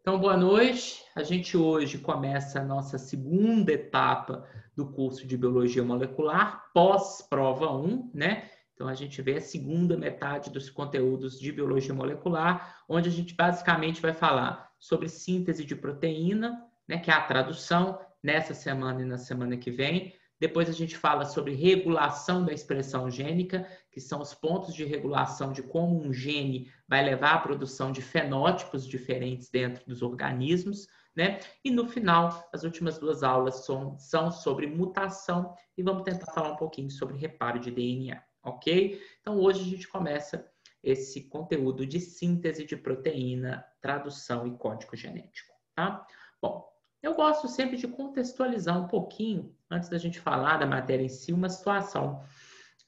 Então, boa noite. A gente hoje começa a nossa segunda etapa do curso de Biologia Molecular, pós-prova 1, né? Então, a gente vê a segunda metade dos conteúdos de Biologia Molecular, onde a gente basicamente vai falar sobre síntese de proteína, né, que é a tradução, nessa semana e na semana que vem. Depois a gente fala sobre regulação da expressão gênica, que são os pontos de regulação de como um gene vai levar à produção de fenótipos diferentes dentro dos organismos, né? E no final, as últimas duas aulas são sobre mutação e vamos tentar falar um pouquinho sobre reparo de DNA, ok? Então hoje a gente começa esse conteúdo de síntese de proteína, tradução e código genético, tá? Bom, eu gosto sempre de contextualizar um pouquinho, antes da gente falar da matéria em si, uma situação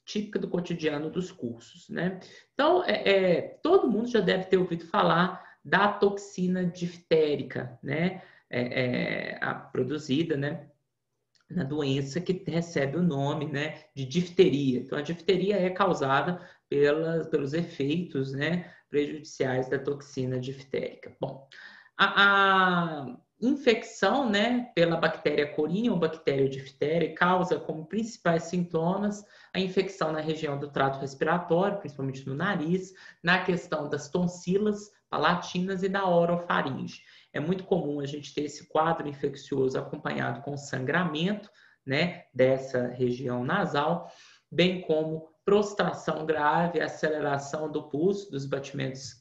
típica do cotidiano dos cursos, né? Então, todo mundo já deve ter ouvido falar da toxina diftérica, né? Produzida, né? Na doença que recebe o nome, né, de difteria. Então, a difteria é causada pelos efeitos, né, prejudiciais da toxina diftérica. Bom, a infecção, né, pela bactéria Corium ou bactéria difteria causa como principais sintomas a infecção na região do trato respiratório, principalmente no nariz, na questão das tonsilas palatinas e da orofaringe. É muito comum a gente ter esse quadro infeccioso acompanhado com sangramento, né, dessa região nasal, bem como prostração grave, aceleração do pulso, dos batimentos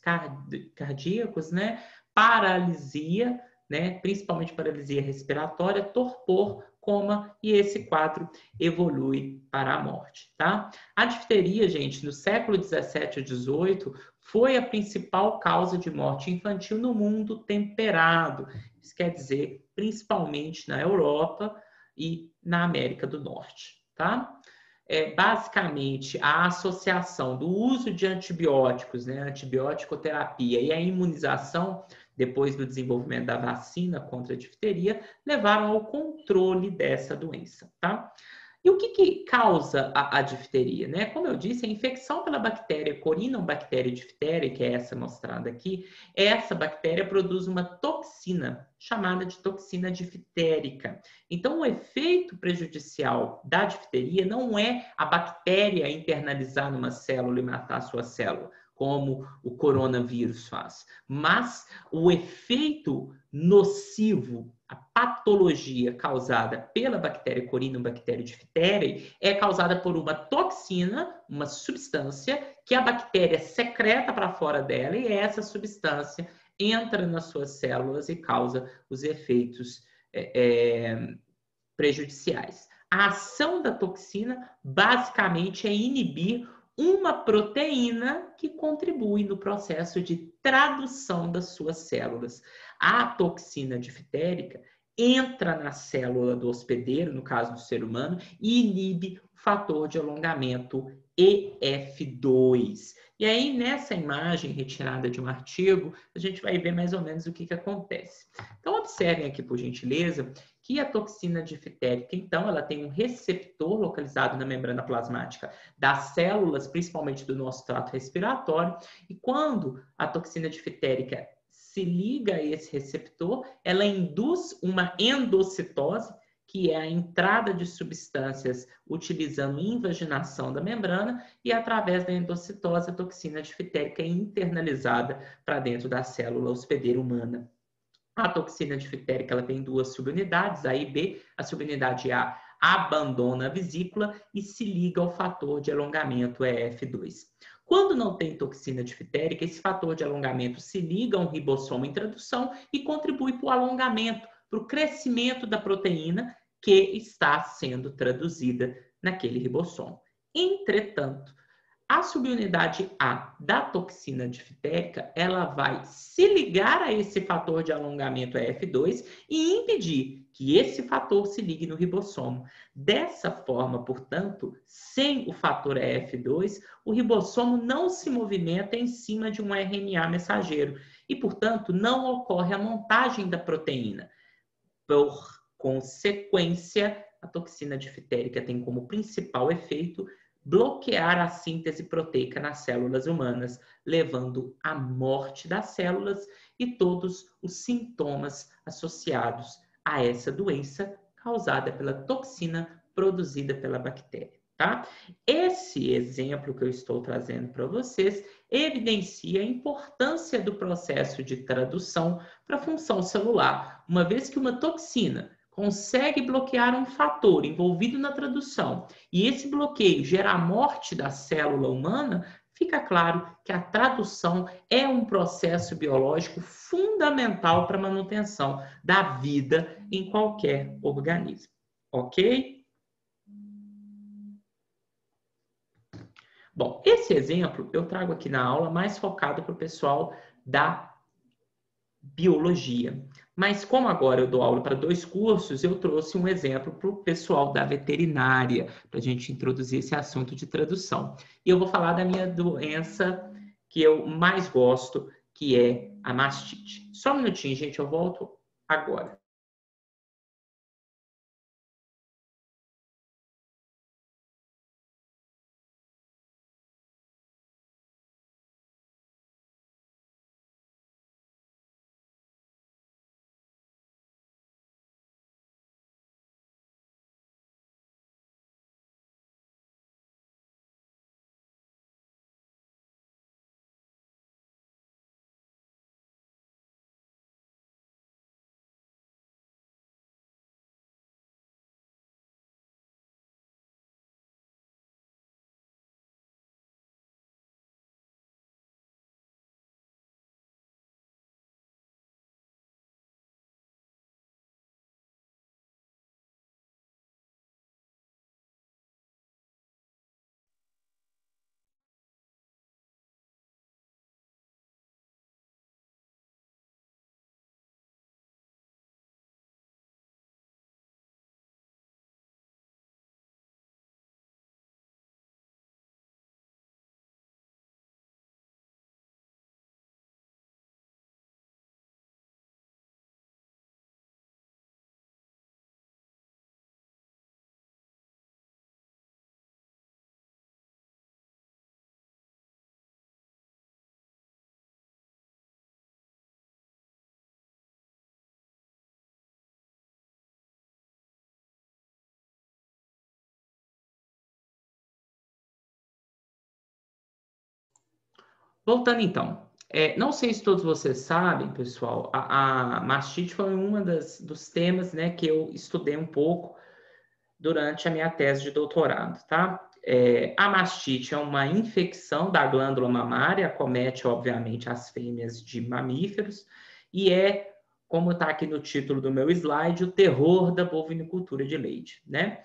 cardíacos, né, paralisia, né, principalmente paralisia respiratória, torpor, coma, e esse quadro evolui para a morte, tá? A difteria, gente, no século 17 a 18, foi a principal causa de morte infantil no mundo temperado. Isso quer dizer, principalmente na Europa e na América do Norte, tá? Basicamente, a associação do uso de antibióticos, né, antibiótico-terapia e a imunização, depois do desenvolvimento da vacina contra a difteria, levaram ao controle dessa doença, tá? E o que causa a difteria, né? Como eu disse, a infecção pela bactéria Corynebacteria diphtheriae, que é essa mostrada aqui, essa bactéria produz uma toxina chamada de toxina diftérica. Então, o efeito prejudicial da difteria não é a bactéria internalizar numa célula e matar a sua célula, como o coronavírus faz, mas o efeito nocivo, a patologia causada pela bactéria Corynebacteria diphtheriae é causada por uma toxina, uma substância que a bactéria secreta para fora dela e essa substância entra nas suas células e causa os efeitos prejudiciais. A ação da toxina basicamente é inibir uma proteína que contribui no processo de tradução das suas células. A toxina diftérica entra na célula do hospedeiro, no caso do ser humano, e inibe o fator de alongamento EF2. E aí, nessa imagem retirada de um artigo, a gente vai ver mais ou menos o que acontece. Então, observem aqui, por gentileza, que a toxina diftérica, então, ela tem um receptor localizado na membrana plasmática das células, principalmente do nosso trato respiratório, e quando a toxina diftérica se liga a esse receptor, ela induz uma endocitose, que é a entrada de substâncias utilizando invaginação da membrana, e através da endocitose, a toxina diftérica é internalizada para dentro da célula hospedeira humana. A toxina diftérica ela tem duas subunidades, A e B. A subunidade A abandona a vesícula e se liga ao fator de alongamento EF2. Quando não tem toxina diftérica, esse fator de alongamento se liga a um ribossomo em tradução e contribui para o alongamento, para o crescimento da proteína que está sendo traduzida naquele ribossomo. Entretanto, a subunidade A da toxina diftérica, ela vai se ligar a esse fator de alongamento EF2 e impedir que esse fator se ligue no ribossomo. Dessa forma, portanto, sem o fator EF2, o ribossomo não se movimenta em cima de um RNA mensageiro e, portanto, não ocorre a montagem da proteína. Por consequência, a toxina diftérica tem como principal efeito bloquear a síntese proteica nas células humanas, levando à morte das células e todos os sintomas associados a essa doença causada pela toxina produzida pela bactéria, tá? Esse exemplo que eu estou trazendo para vocês evidencia a importância do processo de tradução para a função celular, uma vez que uma toxina consegue bloquear um fator envolvido na tradução e esse bloqueio gera a morte da célula humana, fica claro que a tradução é um processo biológico fundamental para a manutenção da vida em qualquer organismo. Ok? Bom, esse exemplo eu trago aqui na aula mais focado para o pessoal da biologia. Mas como agora eu dou aula para 2 cursos, eu trouxe um exemplo para o pessoal da veterinária, para a gente introduzir esse assunto de tradução. E eu vou falar da minha doença que eu mais gosto, que é a mastite. Só um minutinho, gente, eu volto agora. Voltando então, não sei se todos vocês sabem, pessoal, a mastite foi uma dos temas, né, que eu estudei um pouco durante a minha tese de doutorado, tá? A mastite é uma infecção da glândula mamária, acomete, obviamente, as fêmeas de mamíferos, e como está aqui no título do meu slide, o terror da bovinicultura de leite, né?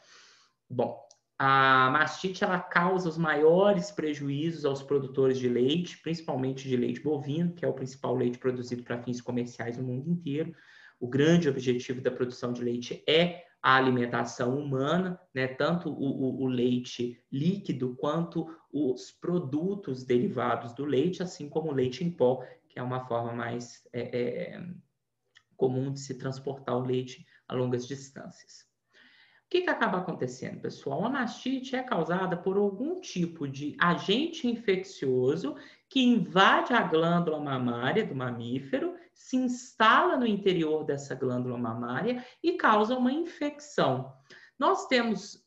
Bom, a mastite ela causa os maiores prejuízos aos produtores de leite, principalmente de leite bovino, que é o principal leite produzido para fins comerciais no mundo inteiro. O grande objetivo da produção de leite é a alimentação humana, né? Tanto o leite líquido quanto os produtos derivados do leite, assim como o leite em pó, que é uma forma mais comum de se transportar o leite a longas distâncias. O que acaba acontecendo, pessoal? A mastite é causada por algum tipo de agente infeccioso que invade a glândula mamária do mamífero, se instala no interior dessa glândula mamária e causa uma infecção. Nós temos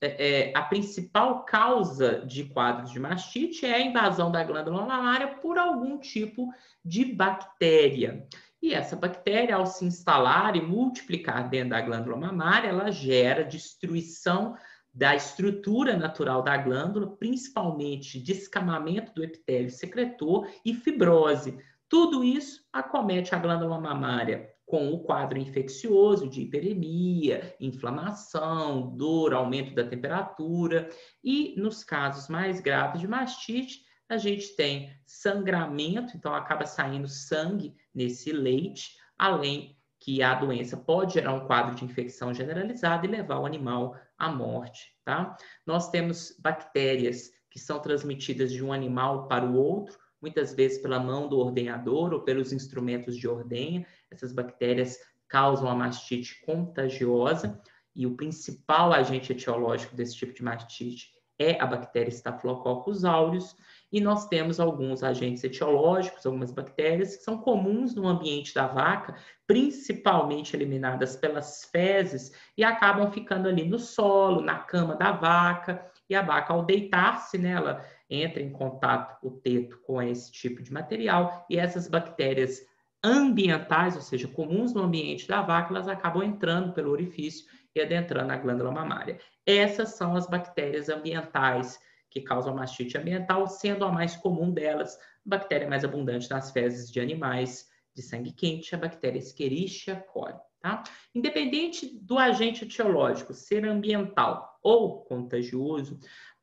a principal causa de quadros de mastite é a invasão da glândula mamária por algum tipo de bactéria. E essa bactéria, ao se instalar e multiplicar dentro da glândula mamária, ela gera destruição da estrutura natural da glândula, principalmente descamamento do epitélio secretor e fibrose. Tudo isso acomete a glândula mamária com o quadro infeccioso de hiperemia, inflamação, dor, aumento da temperatura e, nos casos mais graves de mastite, a gente tem sangramento, então acaba saindo sangue nesse leite, além que a doença pode gerar um quadro de infecção generalizada e levar o animal à morte, tá? Nós temos bactérias que são transmitidas de um animal para o outro, muitas vezes pela mão do ordenhador ou pelos instrumentos de ordenha. Essas bactérias causam a mastite contagiosa e o principal agente etiológico desse tipo de mastite é a bactéria Staphylococcus aureus, e nós temos alguns agentes etiológicos, algumas bactérias que são comuns no ambiente da vaca, principalmente eliminadas pelas fezes, e acabam ficando ali no solo, na cama da vaca, e a vaca, ao deitar-se, né, ela entra em contato, o teto, com esse tipo de material, e essas bactérias ambientais, ou seja, comuns no ambiente da vaca, elas acabam entrando pelo orifício e adentrando a glândula mamária. Essas são as bactérias ambientais que causam mastite ambiental, sendo a mais comum delas, a bactéria mais abundante nas fezes de animais de sangue quente, a bactéria Escherichia coli. Tá? Independente do agente etiológico ser ambiental ou contagioso,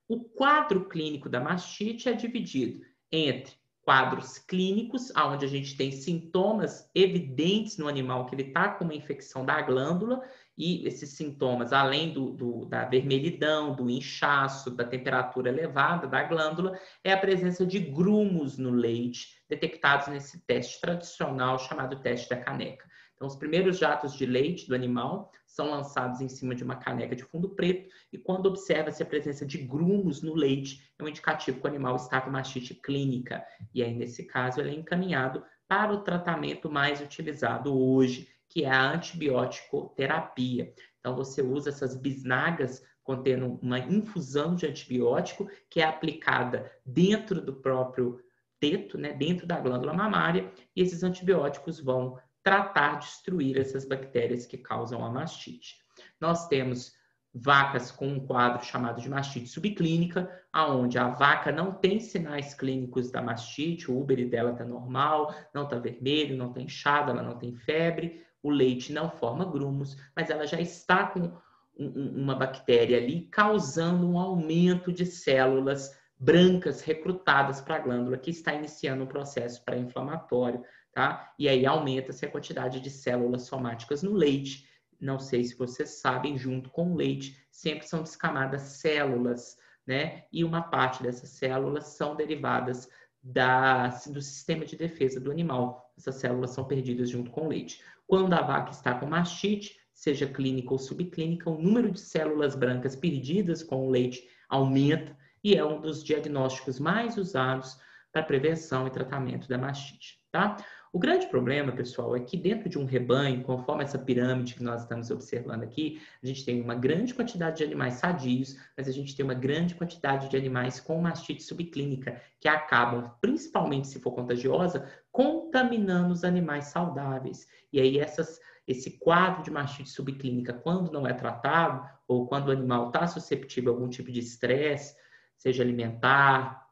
o quadro clínico da mastite é dividido entre quadros clínicos, onde a gente tem sintomas evidentes no animal que ele está com uma infecção da glândula, e esses sintomas, além da vermelhidão, do inchaço, da temperatura elevada da glândula, é a presença de grumos no leite, detectados nesse teste tradicional chamado teste da caneca. Então, os primeiros jatos de leite do animal são lançados em cima de uma caneca de fundo preto, e quando observa-se a presença de grumos no leite, é um indicativo que o animal está com mastite clínica. E aí, nesse caso, ele é encaminhado para o tratamento mais utilizado hoje, que é a antibiótico-terapia. Então, você usa essas bisnagas contendo uma infusão de antibiótico que é aplicada dentro do próprio teto, né, dentro da glândula mamária, e esses antibióticos vão tratar, destruir essas bactérias que causam a mastite. Nós temos vacas com um quadro chamado de mastite subclínica, aonde a vaca não tem sinais clínicos da mastite, o úbere dela está normal, não está vermelho, não está inchado, ela não tem febre, o leite não forma grumos, mas ela já está com uma bactéria ali causando um aumento de células brancas recrutadas para a glândula, que está iniciando um processo pré-inflamatório, tá? E aí aumenta-se a quantidade de células somáticas no leite. Não sei se vocês sabem, junto com o leite, sempre são descamadas células, né? E uma parte dessas células são derivadas do sistema de defesa do animal. Essas células são perdidas junto com o leite. Quando a vaca está com mastite, seja clínica ou subclínica, o número de células brancas perdidas com o leite aumenta, e é um dos diagnósticos mais usados para prevenção e tratamento da mastite, tá? O grande problema, pessoal, é que dentro de um rebanho, conforme essa pirâmide que nós estamos observando aqui, a gente tem uma grande quantidade de animais sadios, mas a gente tem uma grande quantidade de animais com mastite subclínica, que acabam, principalmente se for contagiosa, contaminando os animais saudáveis. E aí esse quadro de mastite subclínica, quando não é tratado, ou quando o animal está suscetível a algum tipo de estresse, seja alimentar,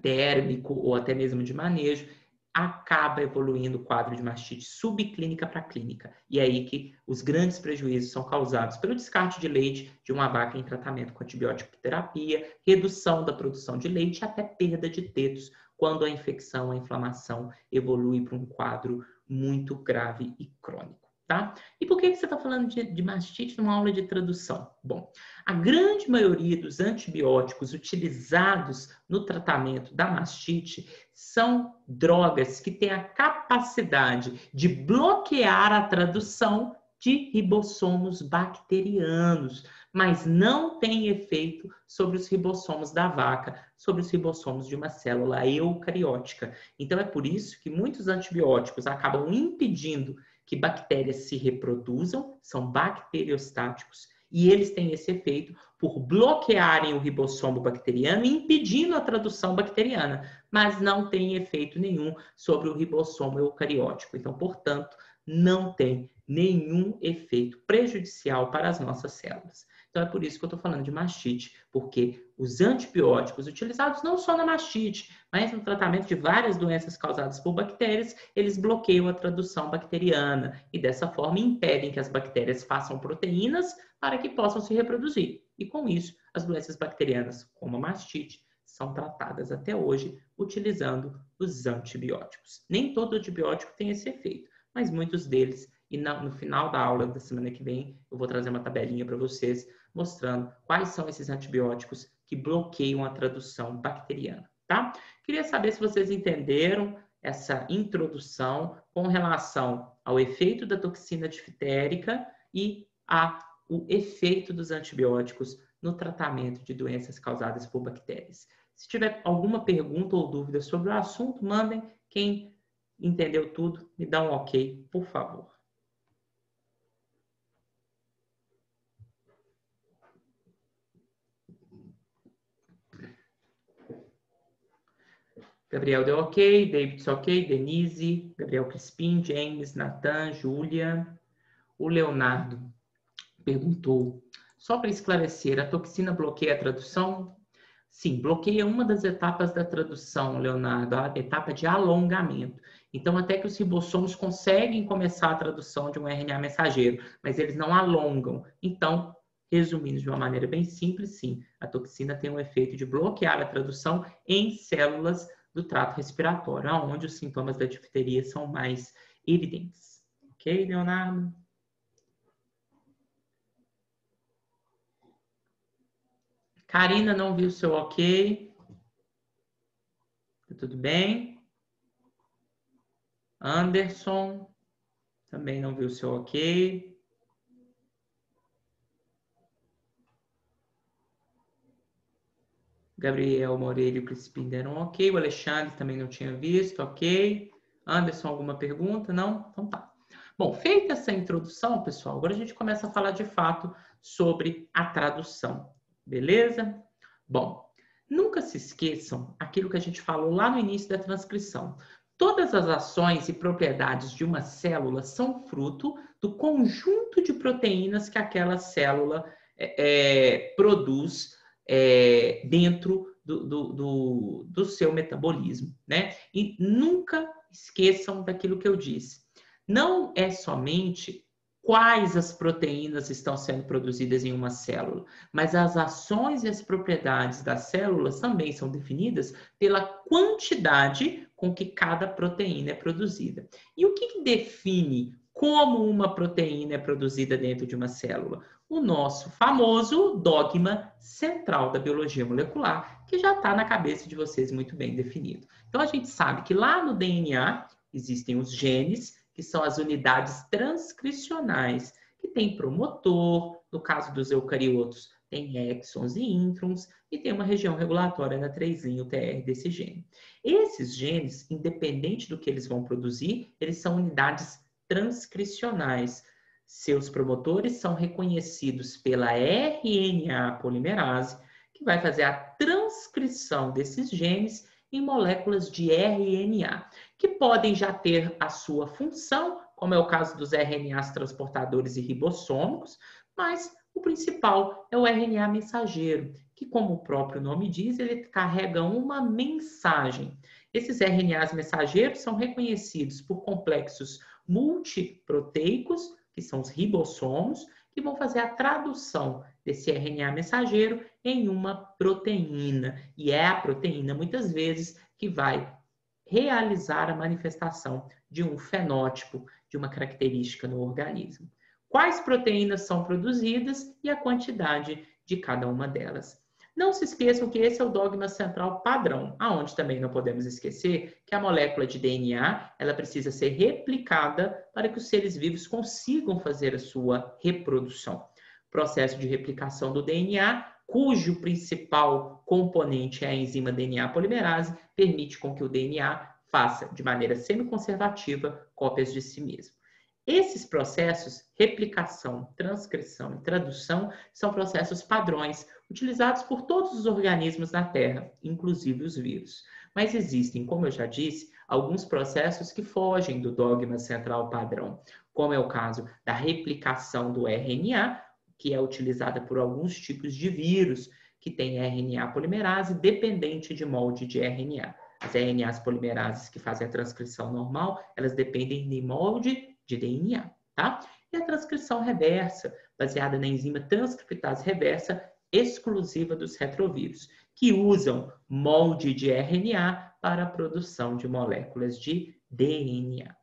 térmico ou até mesmo de manejo, acaba evoluindo o quadro de mastite subclínica para clínica. E é aí que os grandes prejuízos são causados pelo descarte de leite de uma vaca em tratamento com antibiótico terapia, redução da produção de leite e até perda de tetos, quando a infecção, a inflamação evolui para um quadro muito grave e crônico. Tá? E por que você está falando de mastite numa aula de tradução? Bom, a grande maioria dos antibióticos utilizados no tratamento da mastite são drogas que têm a capacidade de bloquear a tradução de ribossomos bacterianos, mas não têm efeito sobre os ribossomos da vaca, sobre os ribossomos de uma célula eucariótica. Então é por isso que muitos antibióticos acabam impedindo que bactérias se reproduzam, são bacteriostáticos, e eles têm esse efeito por bloquearem o ribossomo bacteriano, impedindo a tradução bacteriana, mas não tem efeito nenhum sobre o ribossomo eucariótico. Então, portanto, não tem nenhum efeito prejudicial para as nossas células. Então, é por isso que eu estou falando de mastite, porque os antibióticos utilizados não só na mastite, mas no tratamento de várias doenças causadas por bactérias, eles bloqueiam a tradução bacteriana e, dessa forma, impedem que as bactérias façam proteínas para que possam se reproduzir. E, com isso, as doenças bacterianas, como a mastite, são tratadas até hoje utilizando os antibióticos. Nem todo antibiótico tem esse efeito, mas muitos deles, e no final da aula da semana que vem, eu vou trazer uma tabelinha para vocês mostrando quais são esses antibióticos que bloqueiam a tradução bacteriana, tá? Queria saber se vocês entenderam essa introdução com relação ao efeito da toxina diftérica e o efeito dos antibióticos no tratamento de doenças causadas por bactérias. Se tiver alguma pergunta ou dúvida sobre o assunto, mandem. Quem entendeu tudo, me dá um ok, por favor. Gabriel deu ok, David ok, Denise, Gabriel Crispim, James, Nathan, Júlia. O Leonardo perguntou, só para esclarecer, a toxina bloqueia a tradução? Sim, bloqueia uma das etapas da tradução, Leonardo, a etapa de alongamento. Então, até que os ribossomos conseguem começar a tradução de um RNA mensageiro, mas eles não alongam. Então, resumindo de uma maneira bem simples, sim, a toxina tem um efeito de bloquear a tradução em células do trato respiratório, onde os sintomas da difteria são mais evidentes. Ok, Leonardo? Karina não viu seu ok. Tudo bem? Anderson também não viu seu ok. Gabriel Moreira e o Crispim deram ok. O Alexandre também não tinha visto, ok. Anderson, alguma pergunta? Não? Então tá. Bom, feita essa introdução, pessoal, agora a gente começa a falar de fato sobre a tradução. Beleza? Bom, nunca se esqueçam aquilo que a gente falou lá no início da transcrição. Todas as ações e propriedades de uma célula são fruto do conjunto de proteínas que aquela célula produz dentro do seu metabolismo, né? E nunca esqueçam daquilo que eu disse. Não é somente quais as proteínas estão sendo produzidas em uma célula, mas as ações e as propriedades das células também são definidas pela quantidade com que cada proteína é produzida. E o que define como uma proteína é produzida dentro de uma célula? O nosso famoso dogma central da biologia molecular, que já está na cabeça de vocês muito bem definido. Então, a gente sabe que lá no DNA existem os genes, que são as unidades transcricionais, que tem promotor, no caso dos eucariotos, tem exons e introns, e tem uma região regulatória na 3' UTR desse gene. Esses genes, independente do que eles vão produzir, eles são unidades transcricionais. Seus promotores são reconhecidos pela RNA polimerase, que vai fazer a transcrição desses genes em moléculas de RNA, que podem já ter a sua função, como é o caso dos RNAs transportadores e ribossômicos, mas o principal é o RNA mensageiro, que, como o próprio nome diz, ele carrega uma mensagem. Esses RNAs mensageiros são reconhecidos por complexos multiproteicos, que são os ribossomos, que vão fazer a tradução desse RNA mensageiro em uma proteína. E é a proteína, muitas vezes, que vai realizar a manifestação de um fenótipo, de uma característica no organismo. Quais proteínas são produzidas e a quantidade de cada uma delas. Não se esqueçam que esse é o dogma central padrão, aonde também não podemos esquecer que a molécula de DNA ela precisa ser replicada para que os seres vivos consigam fazer a sua reprodução. O processo de replicação do DNA, cujo principal componente é a enzima DNA polimerase, permite com que o DNA faça, de maneira semiconservativa, cópias de si mesmo. Esses processos, replicação, transcrição e tradução, são processos padrões, utilizados por todos os organismos na Terra, inclusive os vírus. Mas existem, como eu já disse, alguns processos que fogem do dogma central padrão, como é o caso da replicação do RNA, que é utilizada por alguns tipos de vírus que têm RNA polimerase dependente de molde de RNA. As RNAs polimerases que fazem a transcrição normal, elas dependem de molde de DNA, tá? E a transcrição reversa, baseada na enzima transcriptase reversa, exclusiva dos retrovírus, que usam molde de RNA para a produção de moléculas de DNA.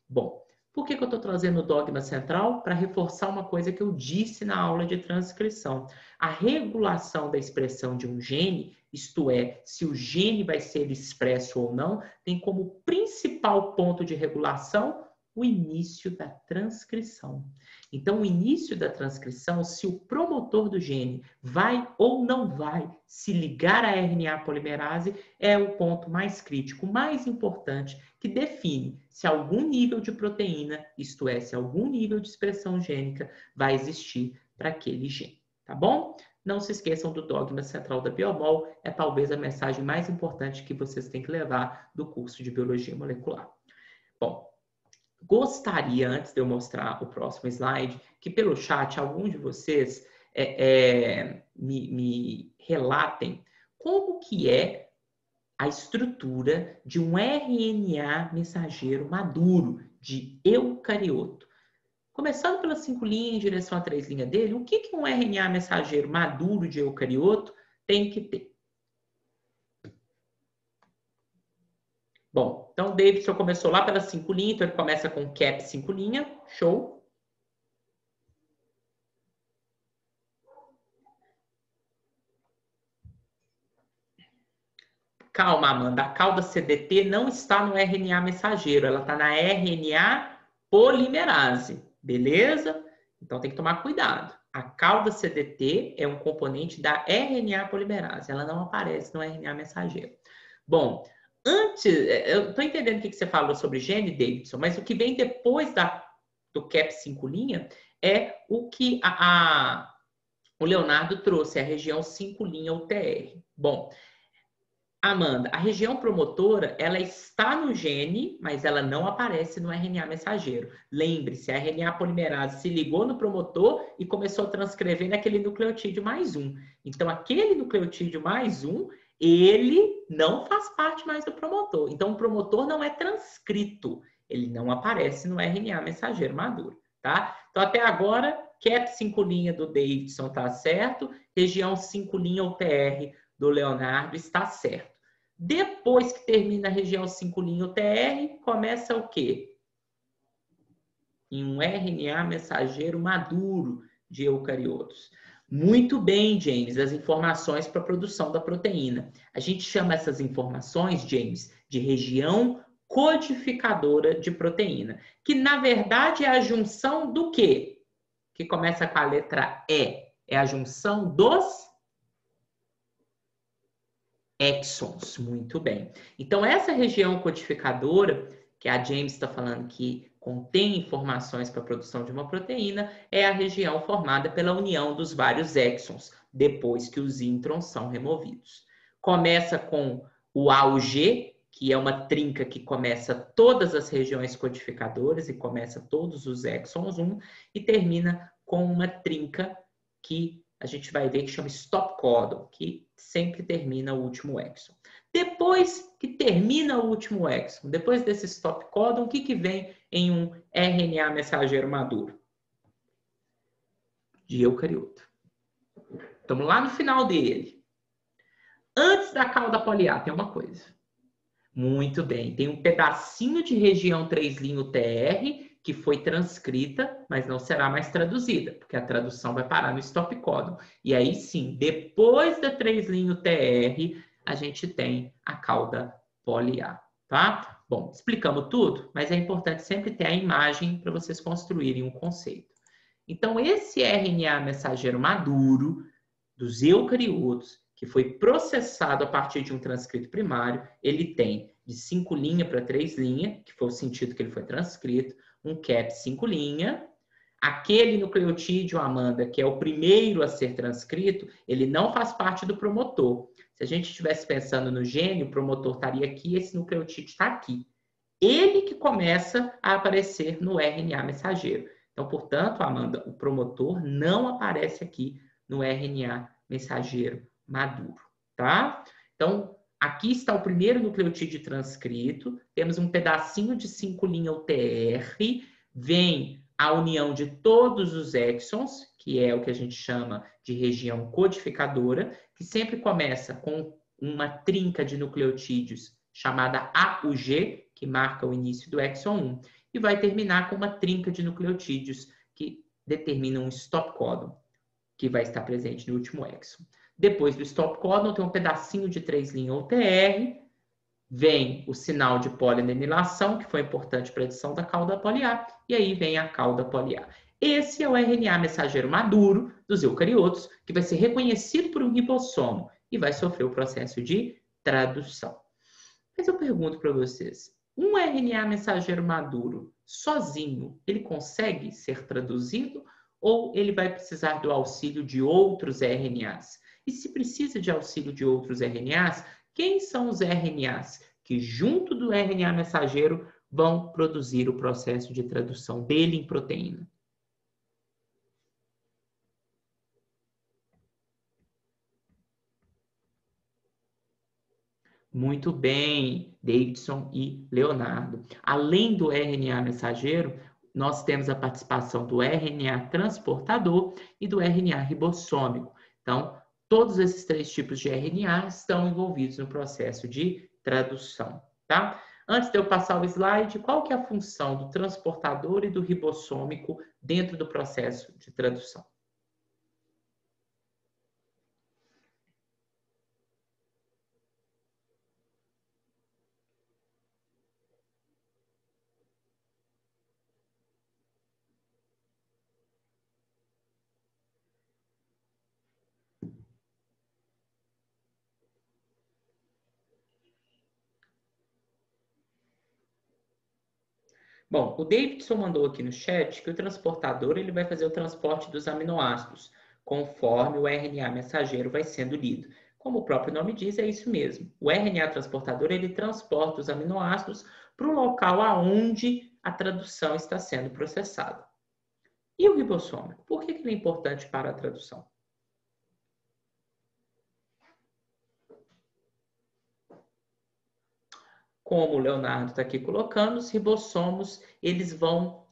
Bom, por que eu estou trazendo o dogma central? Para reforçar uma coisa que eu disse na aula de transcrição. A regulação da expressão de um gene, isto é, se o gene vai ser expresso ou não, tem como principal ponto de regulação O início da transcrição. Então, o início da transcrição, se o promotor do gene vai ou não vai se ligar à RNA polimerase, é o ponto mais crítico, mais importante, que define se algum nível de proteína, isto é, se algum nível de expressão gênica vai existir para aquele gene, tá bom? Não se esqueçam do dogma central da Biomol, é talvez a mensagem mais importante que vocês têm que levar do curso de Biologia Molecular. Bom, gostaria, antes de eu mostrar o próximo slide, que pelo chat alguns de vocês me relatem como que é a estrutura de um RNA mensageiro maduro de eucarioto. Começando pelas 5 linhas em direção à 3 linhas dele, o que um RNA mensageiro maduro de eucarioto tem que ter? Bom, então o Davidson começou lá pelas 5 linhas, então ele começa com cap 5 linhas, show. Calma, Amanda, a cauda CDT não está no RNA mensageiro, ela está na RNA polimerase, beleza? Então tem que tomar cuidado. A cauda CDT é um componente da RNA polimerase, ela não aparece no RNA mensageiro. Bom, antes, eu estou entendendo o que você falou sobre gene, Davidson, mas o que vem depois do CAP 5' é o que o Leonardo trouxe, a região 5' UTR. Bom, Amanda, a região promotora, ela está no gene, mas ela não aparece no RNA mensageiro. Lembre-se, a RNA polimerase se ligou no promotor e começou a transcrever naquele nucleotídeo mais 1. Então, aquele nucleotídeo mais 1, ele não faz parte mais do promotor. Então, o promotor não é transcrito. Ele não aparece no RNA mensageiro maduro, tá? Então, até agora, CAP 5' do Davidson está certo, região 5' UTR do Leonardo está certo. Depois que termina a região 5' UTR, começa o quê? Em um RNA mensageiro maduro de eucariotos. Muito bem, James, as informações para a produção da proteína. A gente chama essas informações, James, de região codificadora de proteína, que na verdade é a junção do quê? Que começa com a letra E. É a junção dos exons, muito bem. Então, essa região codificadora, que a James está falando que contém informações para a produção de uma proteína, é a região formada pela união dos vários exons, depois que os introns são removidos. Começa com o A, o G, que é uma trinca que começa todas as regiões codificadoras e começa todos os exons 1, e termina com uma trinca que a gente vai ver que chama stop codon, que sempre termina o último exon. Depois que termina o último exon, depois desse stop codon, o que vem em um RNA mensageiro maduro? De eucarioto. Estamos lá no final dele. Antes da cauda poliar, tem uma coisa. Muito bem, tem um pedacinho de região 3' UTR que foi transcrita, mas não será mais traduzida, porque a tradução vai parar no stop codon. E aí sim, depois da 3' UTR, a gente tem a cauda poliar, tá? Bom, explicamos tudo, mas é importante sempre ter a imagem para vocês construírem um conceito. Então, esse RNA mensageiro maduro dos eucariotos, que foi processado a partir de um transcrito primário, ele tem de 5' para 3', que foi o sentido que ele foi transcrito, um cap 5', aquele nucleotídeo, Amanda, que é o primeiro a ser transcrito, ele não faz parte do promotor. Se a gente estivesse pensando no gene, o promotor estaria aqui, esse nucleotídeo está aqui. Ele que começa a aparecer no RNA mensageiro. Então, portanto, Amanda, o promotor não aparece aqui no RNA mensageiro maduro, tá? Então, aqui está o primeiro nucleotídeo transcrito, temos um pedacinho de 5' UTR, vem a união de todos os exons, que é o que a gente chama de região codificadora, que sempre começa com uma trinca de nucleotídeos chamada AUG, que marca o início do exon 1, e vai terminar com uma trinca de nucleotídeos que determinam um stop codon, que vai estar presente no último exon. Depois do stop codon, tem um pedacinho de 3' UTR, vem o sinal de polianilação, que foi importante para a edição da cauda poli-A, e aí vem a cauda poli-A. Esse é o RNA mensageiro maduro dos eucariotos, que vai ser reconhecido por um ribossomo e vai sofrer o processo de tradução. Mas eu pergunto para vocês, um RNA mensageiro maduro, sozinho, ele consegue ser traduzido ou ele vai precisar do auxílio de outros RNAs? E se precisa de auxílio de outros RNAs, quem são os RNAs que, junto do RNA mensageiro, vão produzir o processo de tradução dele em proteína? Muito bem, Davidson e Leonardo. Além do RNA mensageiro, nós temos a participação do RNA transportador e do RNA ribossômico. Então, todos esses três tipos de RNA estão envolvidos no processo de tradução, tá? Antes de eu passar o slide, qual que é a função do transportador e do ribossômico dentro do processo de tradução? Bom, o Davidson mandou aqui no chat que o transportador ele vai fazer o transporte dos aminoácidos, conforme o RNA mensageiro vai sendo lido. Como o próprio nome diz, é isso mesmo. O RNA transportador ele transporta os aminoácidos para o local aonde a tradução está sendo processada. E o ribossômico? Por que ele é importante para a tradução? Como o Leonardo está aqui colocando, os ribossomos eles vão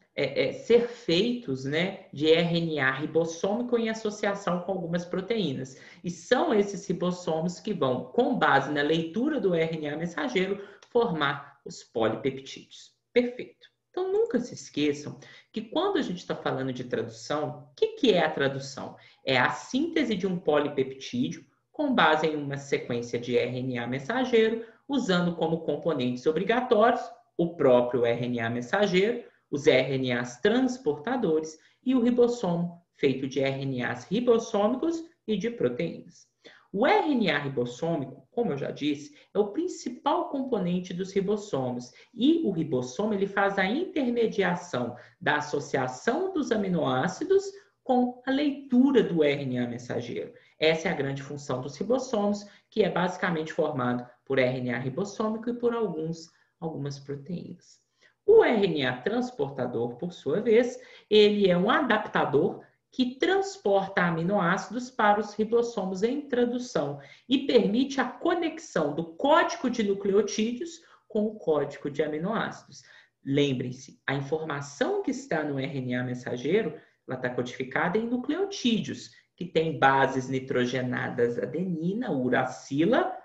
ser feitos, né, de RNA ribossômico em associação com algumas proteínas. E são esses ribossomos que vão, com base na leitura do RNA mensageiro, formar os polipeptídeos. Perfeito. Então, nunca se esqueçam que quando a gente está falando de tradução, o que é a tradução? É a síntese de um polipeptídeo com base em uma sequência de RNA mensageiro, usando como componentes obrigatórios o próprio RNA mensageiro, os RNAs transportadores e o ribossomo, feito de RNAs ribossômicos e de proteínas. O RNA ribossômico, como eu já disse, é o principal componente dos ribossomos e o ribossomo ele faz a intermediação da associação dos aminoácidos com a leitura do RNA mensageiro. Essa é a grande função dos ribossomos, que é basicamente formado por RNA ribossômico e por algumas proteínas. O RNA transportador, por sua vez, ele é um adaptador que transporta aminoácidos para os ribossomos em tradução e permite a conexão do código de nucleotídeos com o código de aminoácidos. Lembrem-se, a informação que está no RNA mensageiro, ela está codificada em nucleotídeos, que tem bases nitrogenadas adenina, uracila,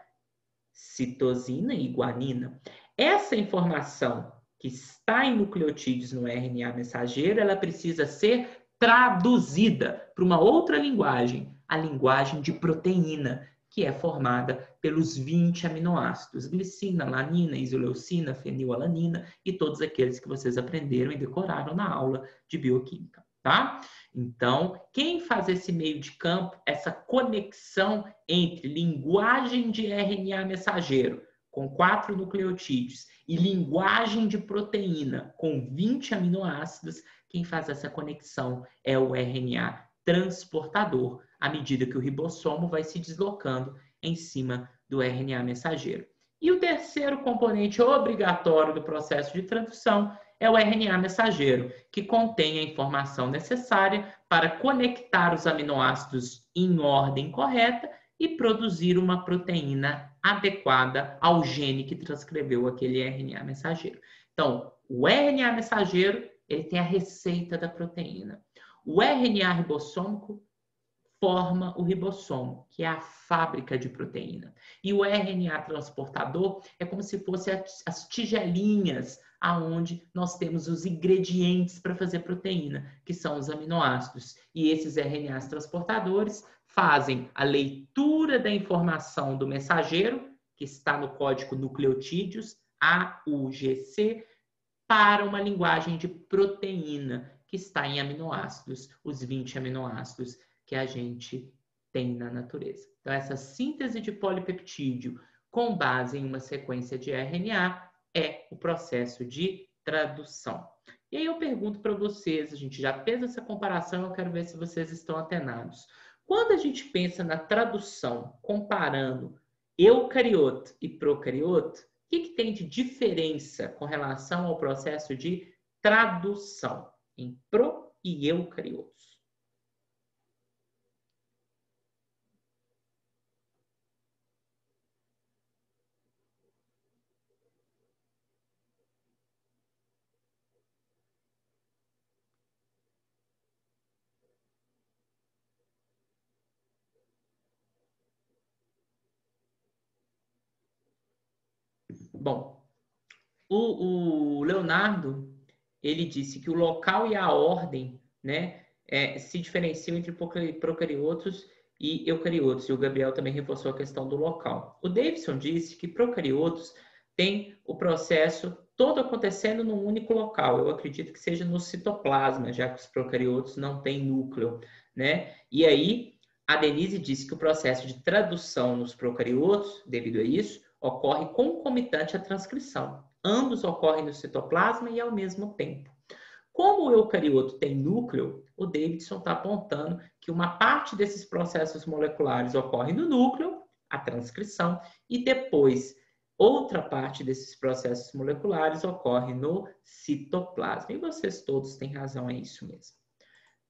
citosina e guanina. Essa informação que está em nucleotídeos no RNA mensageiro, ela precisa ser traduzida para uma outra linguagem, a linguagem de proteína, que é formada pelos 20 aminoácidos, glicina, alanina, isoleucina, fenilalanina e todos aqueles que vocês aprenderam e decoraram na aula de bioquímica, tá? Então, quem faz esse meio de campo, essa conexão entre linguagem de RNA mensageiro, com 4 nucleotídeos, e linguagem de proteína, com 20 aminoácidos, quem faz essa conexão é o RNA transportador, à medida que o ribossomo vai se deslocando em cima do RNA mensageiro. E o terceiro componente obrigatório do processo de tradução é o RNA mensageiro, que contém a informação necessária para conectar os aminoácidos em ordem correta e produzir uma proteína adequada ao gene que transcreveu aquele RNA mensageiro. Então, o RNA mensageiro ele tem a receita da proteína. O RNA ribossômico forma o ribossomo, que é a fábrica de proteína. E o RNA transportador é como se fossem as tigelinhas aonde nós temos os ingredientes para fazer proteína, que são os aminoácidos. E esses RNAs transportadores fazem a leitura da informação do mensageiro, que que está no código nucleotídeos, AUGC, para uma linguagem de proteína, que está em aminoácidos, os 20 aminoácidos que a gente tem na natureza. Então, essa síntese de polipeptídeo com base em uma sequência de RNA é o processo de tradução. E aí eu pergunto para vocês, a gente já fez essa comparação, eu quero ver se vocês estão atenados. Quando a gente pensa na tradução, comparando eucarioto e procarioto, o que tem de diferença com relação ao processo de tradução em pro e eucariotos? Bom, o Leonardo, ele disse que o local e a ordem, né, se diferenciam entre procariotos e eucariotos. E o Gabriel também reforçou a questão do local. O Davidson disse que procariotos tem o processo todo acontecendo num único local. Eu acredito que seja no citoplasma, já que os procariotos não têm núcleo, né? E aí, a Denise disse que o processo de tradução nos procariotos, devido a isso, ocorre concomitante à transcrição. Ambos ocorrem no citoplasma e ao mesmo tempo. Como o eucarioto tem núcleo, o Davidson está apontando que uma parte desses processos moleculares ocorre no núcleo, a transcrição, e depois outra parte desses processos moleculares ocorre no citoplasma. E vocês todos têm razão, é isso mesmo.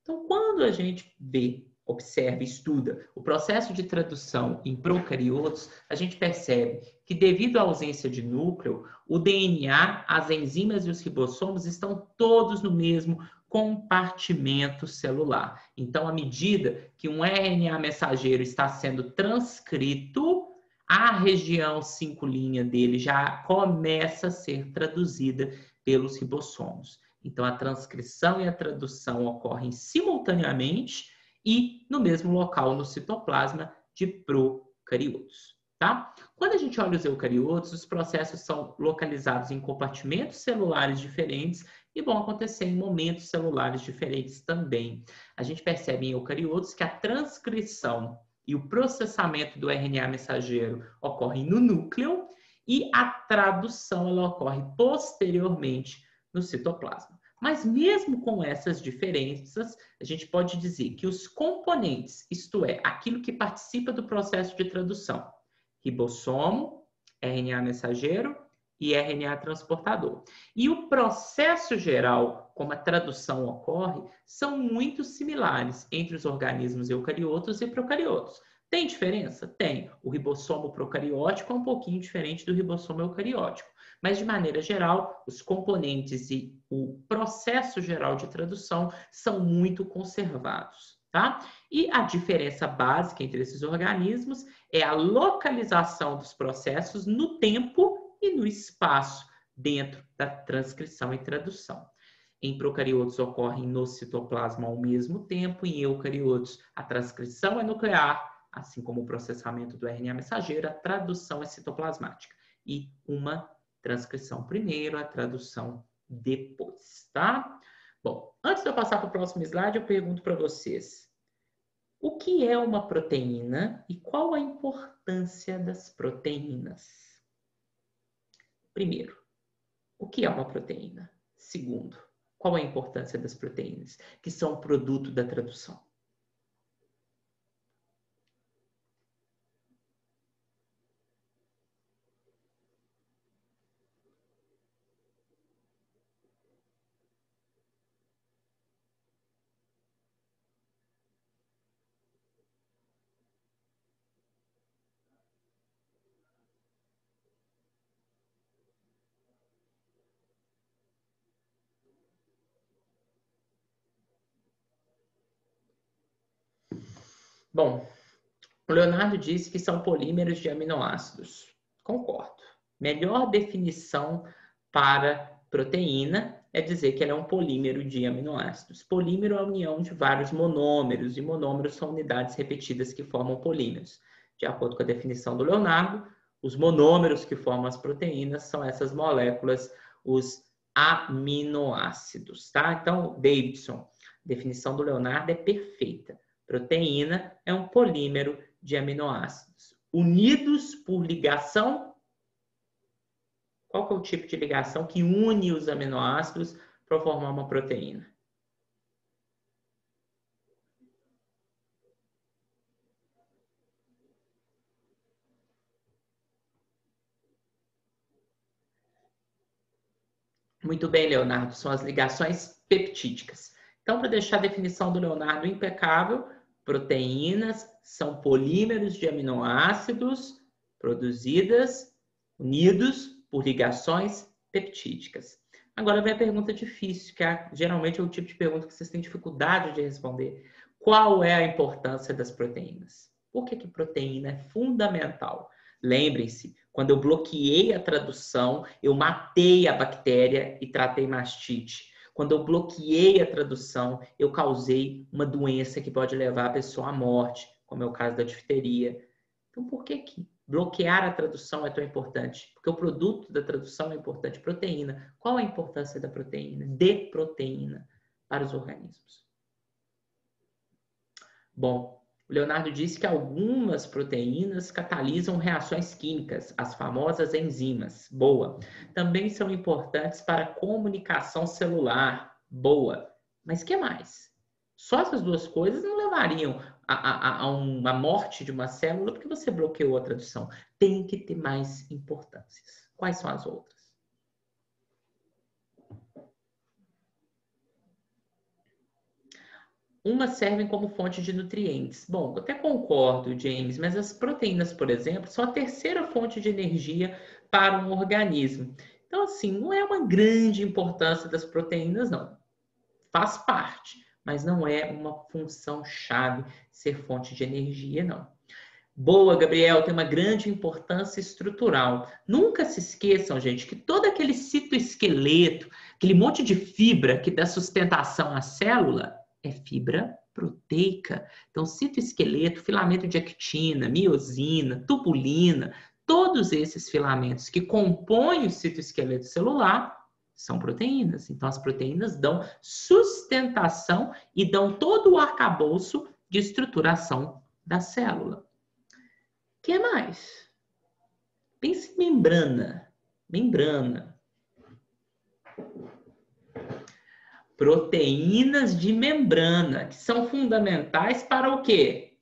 Então, quando a gente vê, observa, estuda o processo de tradução em procariotos, a gente percebe que, devido à ausência de núcleo, o DNA, as enzimas e os ribossomos estão todos no mesmo compartimento celular. Então, à medida que um RNA mensageiro está sendo transcrito, a região 5' dele já começa a ser traduzida pelos ribossomos. Então, a transcrição e a tradução ocorrem simultaneamente e no mesmo local no citoplasma de procariotos, tá? Quando a gente olha os eucariotos, os processos são localizados em compartimentos celulares diferentes e vão acontecer em momentos celulares diferentes também. A gente percebe em eucariotos que a transcrição e o processamento do RNA mensageiro ocorrem no núcleo e a tradução ela ocorre posteriormente no citoplasma. Mas mesmo com essas diferenças, a gente pode dizer que os componentes, isto é, aquilo que participa do processo de tradução, ribossomo, RNA mensageiro e RNA transportador. E o processo geral, como a tradução ocorre, são muito similares entre os organismos eucariotos e procariotos. Tem diferença? Tem. O ribossomo procariótico é um pouquinho diferente do ribossomo eucariótico. Mas, de maneira geral, os componentes e o processo geral de tradução são muito conservados, tá? E a diferença básica entre esses organismos é a localização dos processos no tempo e no espaço dentro da transcrição e tradução. Em procariotos ocorrem no citoplasma ao mesmo tempo, em eucariotos a transcrição é nuclear, assim como o processamento do RNA mensageiro, a tradução é citoplasmática. E uma transcrição primeiro, a tradução depois, tá? Bom, antes de eu passar para o próximo slide, eu pergunto para vocês: o que é uma proteína e qual a importância das proteínas? Primeiro, o que é uma proteína? Segundo, qual a importância das proteínas, que são produto da tradução? Bom, o Leonardo disse que são polímeros de aminoácidos. Concordo. Melhor definição para proteína é dizer que ela é um polímero de aminoácidos. Polímero é a união de vários monômeros, e monômeros são unidades repetidas que formam polímeros. De acordo com a definição do Leonardo, Os monômeros que formam as proteínas são essas moléculas, os aminoácidos, tá? Então, Davidson, a definição do Leonardo é perfeita. Proteína é um polímero de aminoácidos unidos por ligação. Qual que é o tipo de ligação que une os aminoácidos para formar uma proteína? Muito bem, Leonardo, são as ligações peptídicas. Então, para deixar a definição do Leonardo impecável, proteínas são polímeros de aminoácidos produzidas, unidos por ligações peptídicas. Agora vem a pergunta difícil, que geralmente é o tipo de pergunta que vocês têm dificuldade de responder. Qual é a importância das proteínas? Por que proteína é fundamental? Lembrem-se, quando eu bloqueei a tradução, eu matei a bactéria e tratei mastite. Quando eu bloqueei a tradução, eu causei uma doença que pode levar a pessoa à morte, como é o caso da difteria. Então, por que bloquear a tradução é tão importante? Porque o produto da tradução é importante, proteína. Qual a importância da proteína, de proteína, para os organismos? Bom, o Leonardo disse que algumas proteínas catalisam reações químicas, as famosas enzimas. Boa. Também são importantes para a comunicação celular. Boa. Mas o que mais? Só essas duas coisas não levariam a uma morte de uma célula porque você bloqueou a tradução. Tem que ter mais importâncias. Quais são as outras? Umas servem como fonte de nutrientes. Bom, eu até concordo, James, mas as proteínas, por exemplo, são a terceira fonte de energia para um organismo. Então, assim, não é uma grande importância das proteínas, não. Faz parte, mas não é uma função chave ser fonte de energia, não. Boa, Gabriel, tem uma grande importância estrutural. Nunca se esqueçam, gente, que todo aquele citoesqueleto, aquele monte de fibra que dá sustentação à célula, é fibra proteica. Então, citoesqueleto, filamento de actina, miosina, tubulina, todos esses filamentos que compõem o citoesqueleto celular são proteínas. Então, as proteínas dão sustentação e dão todo o arcabouço de estruturação da célula. O que mais? Pense em membrana. Membrana. Proteínas de membrana, que são fundamentais para o quê?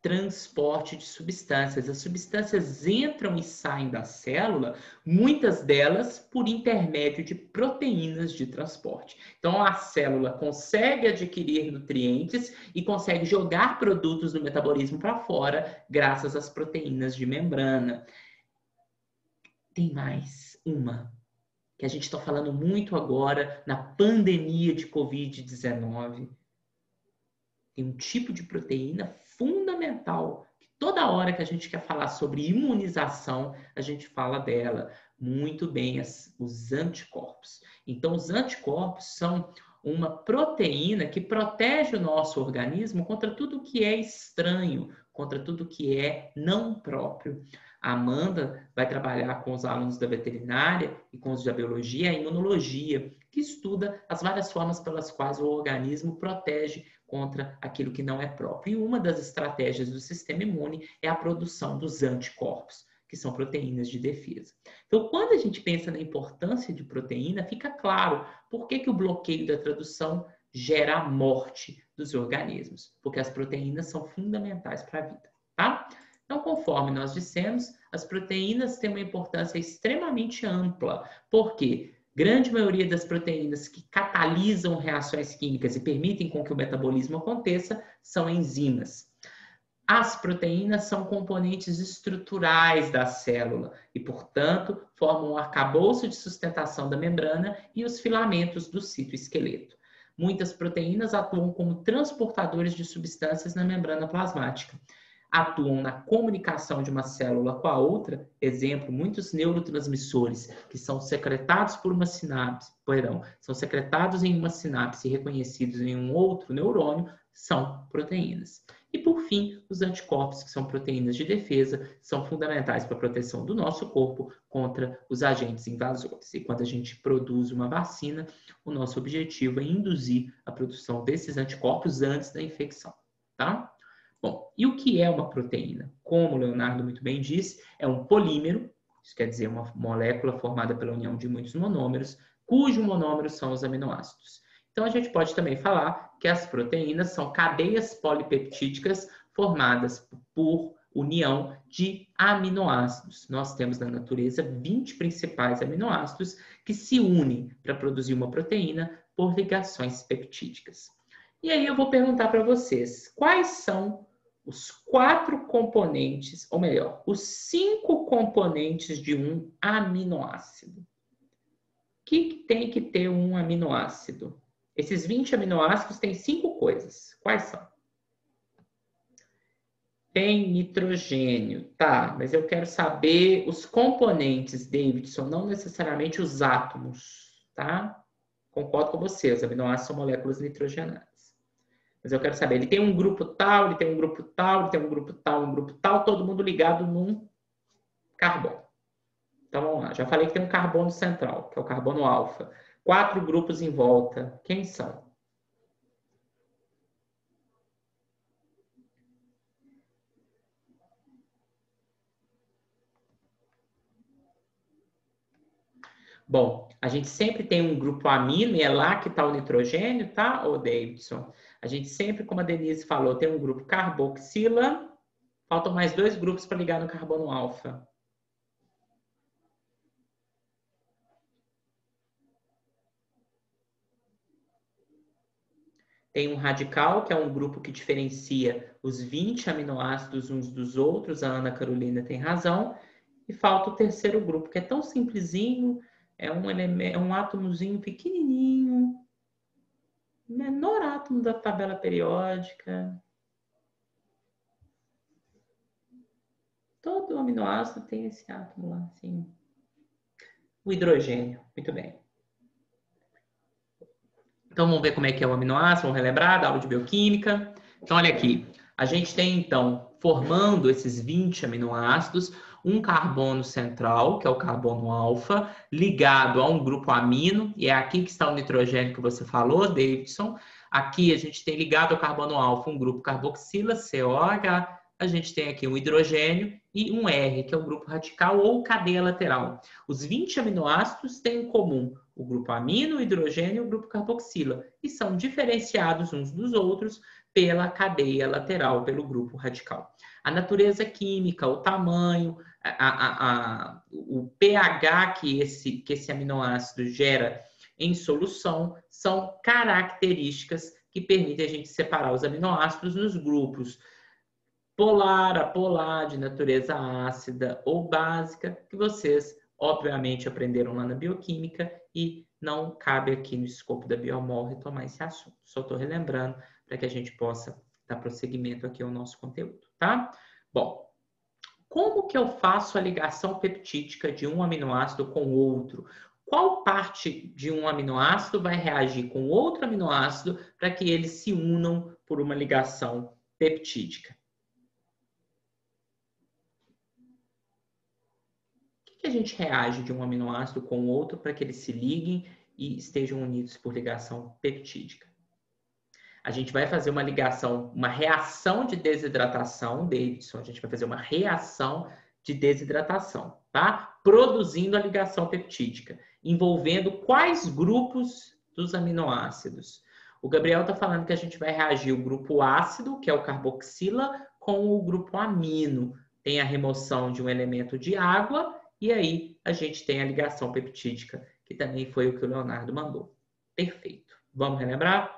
Transporte de substâncias. As substâncias entram e saem da célula, muitas delas por intermédio de proteínas de transporte. Então, a célula consegue adquirir nutrientes e consegue jogar produtos do metabolismo para fora, graças às proteínas de membrana. Tem mais uma, que a gente está falando muito agora na pandemia de Covid-19. Tem um tipo de proteína fundamental, que toda hora que a gente quer falar sobre imunização, a gente fala dela. Muito bem, os anticorpos. Então, os anticorpos são uma proteína que protege o nosso organismo contra tudo que é estranho, contra tudo que é não próprio. A Amanda vai trabalhar com os alunos da veterinária e com os da biologia a imunologia, que estuda as várias formas pelas quais o organismo protege contra aquilo que não é próprio. E uma das estratégias do sistema imune é a produção dos anticorpos, que são proteínas de defesa. Então, quando a gente pensa na importância de proteína, fica claro por que o bloqueio da tradução gera a morte dos organismos, porque as proteínas são fundamentais para a vida, tá? Então, conforme nós dissemos, as proteínas têm uma importância extremamente ampla, porque grande maioria das proteínas que catalisam reações químicas e permitem com que o metabolismo aconteça são enzimas. As proteínas são componentes estruturais da célula e, portanto, formam o arcabouço de sustentação da membrana e os filamentos do citoesqueleto. Muitas proteínas atuam como transportadores de substâncias na membrana plasmática. atuam na comunicação de uma célula com a outra. Exemplo, muitos neurotransmissores que são secretados por uma sinapse, são secretados em uma sinapse e reconhecidos em um outro neurônio, são proteínas. E, por fim, os anticorpos, que são proteínas de defesa, são fundamentais para a proteção do nosso corpo contra os agentes invasores. E quando a gente produz uma vacina, o nosso objetivo é induzir a produção desses anticorpos antes da infecção, tá? Bom, e o que é uma proteína? Como o Leonardo muito bem disse, é um polímero, isso quer dizer uma molécula formada pela união de muitos monômeros, cujo monômero são os aminoácidos. Então, a gente pode também falar que as proteínas são cadeias polipeptídicas formadas por união de aminoácidos. Nós temos na natureza 20 principais aminoácidos que se unem para produzir uma proteína por ligações peptídicas. E aí eu vou perguntar para vocês, quais são os 4 componentes, ou melhor, os 5 componentes de um aminoácido? O que tem que ter um aminoácido? Esses 20 aminoácidos têm 5 coisas. Quais são? Tem nitrogênio, tá, mas eu quero saber os componentes, Davidson, não necessariamente os átomos, tá? Concordo com você, os aminoácidos são moléculas nitrogenadas. Mas eu quero saber, ele tem um grupo tal, ele tem um grupo tal, ele tem um grupo tal, um grupo tal, todo mundo ligado num carbono. Então vamos lá, já falei que tem um carbono central, que é o carbono alfa. 4 grupos em volta, quem são? Bom, a gente sempre tem um grupo amino e é lá que está o nitrogênio, tá, ô Davidson? A gente sempre, como a Denise falou, tem um grupo carboxila. Faltam mais 2 grupos para ligar no carbono alfa. Tem um radical, que é um grupo que diferencia os 20 aminoácidos uns dos outros. A Ana Carolina tem razão. E falta o terceiro grupo, que é tão simplesinho, é um átomozinho pequenininho, menor átomo da tabela periódica. Todo aminoácido tem esse átomo lá, assim. O hidrogênio, muito bem. Então, vamos ver como é que é o aminoácido, vamos relembrar da aula de bioquímica. Então, olha aqui, a gente tem, então, formando esses 20 aminoácidos, um carbono central, que é o carbono alfa, ligado a um grupo amino, e é aqui que está o nitrogênio que você falou, Davidson. Aqui a gente tem ligado ao carbono alfa um grupo carboxila, COH, a gente tem aqui um hidrogênio e um R, que é o grupo radical ou cadeia lateral. Os 20 aminoácidos têm em comum o grupo amino, o hidrogênio e o grupo carboxila, e são diferenciados uns dos outros pela cadeia lateral, pelo grupo radical. A natureza química, o tamanho, o pH que esse aminoácido gera em solução são características que permitem a gente separar os aminoácidos nos grupos polar, apolar, de natureza ácida ou básica, que vocês, obviamente, aprenderam lá na bioquímica e não cabe aqui no escopo da Biomol retomar esse assunto. Só estou relembrando para que a gente possa dar prosseguimento aqui ao nosso conteúdo, tá? Bom, como que eu faço a ligação peptídica de um aminoácido com o outro? Qual parte de um aminoácido vai reagir com outro aminoácido para que eles se unam por uma ligação peptídica? Que a gente reage de um aminoácido com o outro para que eles se liguem e estejam unidos por ligação peptídica? A gente vai fazer uma ligação, uma reação de desidratação, Davidson, a gente vai fazer uma reação de desidratação, tá? Produzindo a ligação peptídica, envolvendo quais grupos dos aminoácidos? O Gabriel está falando que a gente vai reagir o grupo ácido, que é o carboxila, com o grupo amino. Tem a remoção de um elemento de água e aí a gente tem a ligação peptídica, que também foi o que o Leonardo mandou. Perfeito. Vamos relembrar?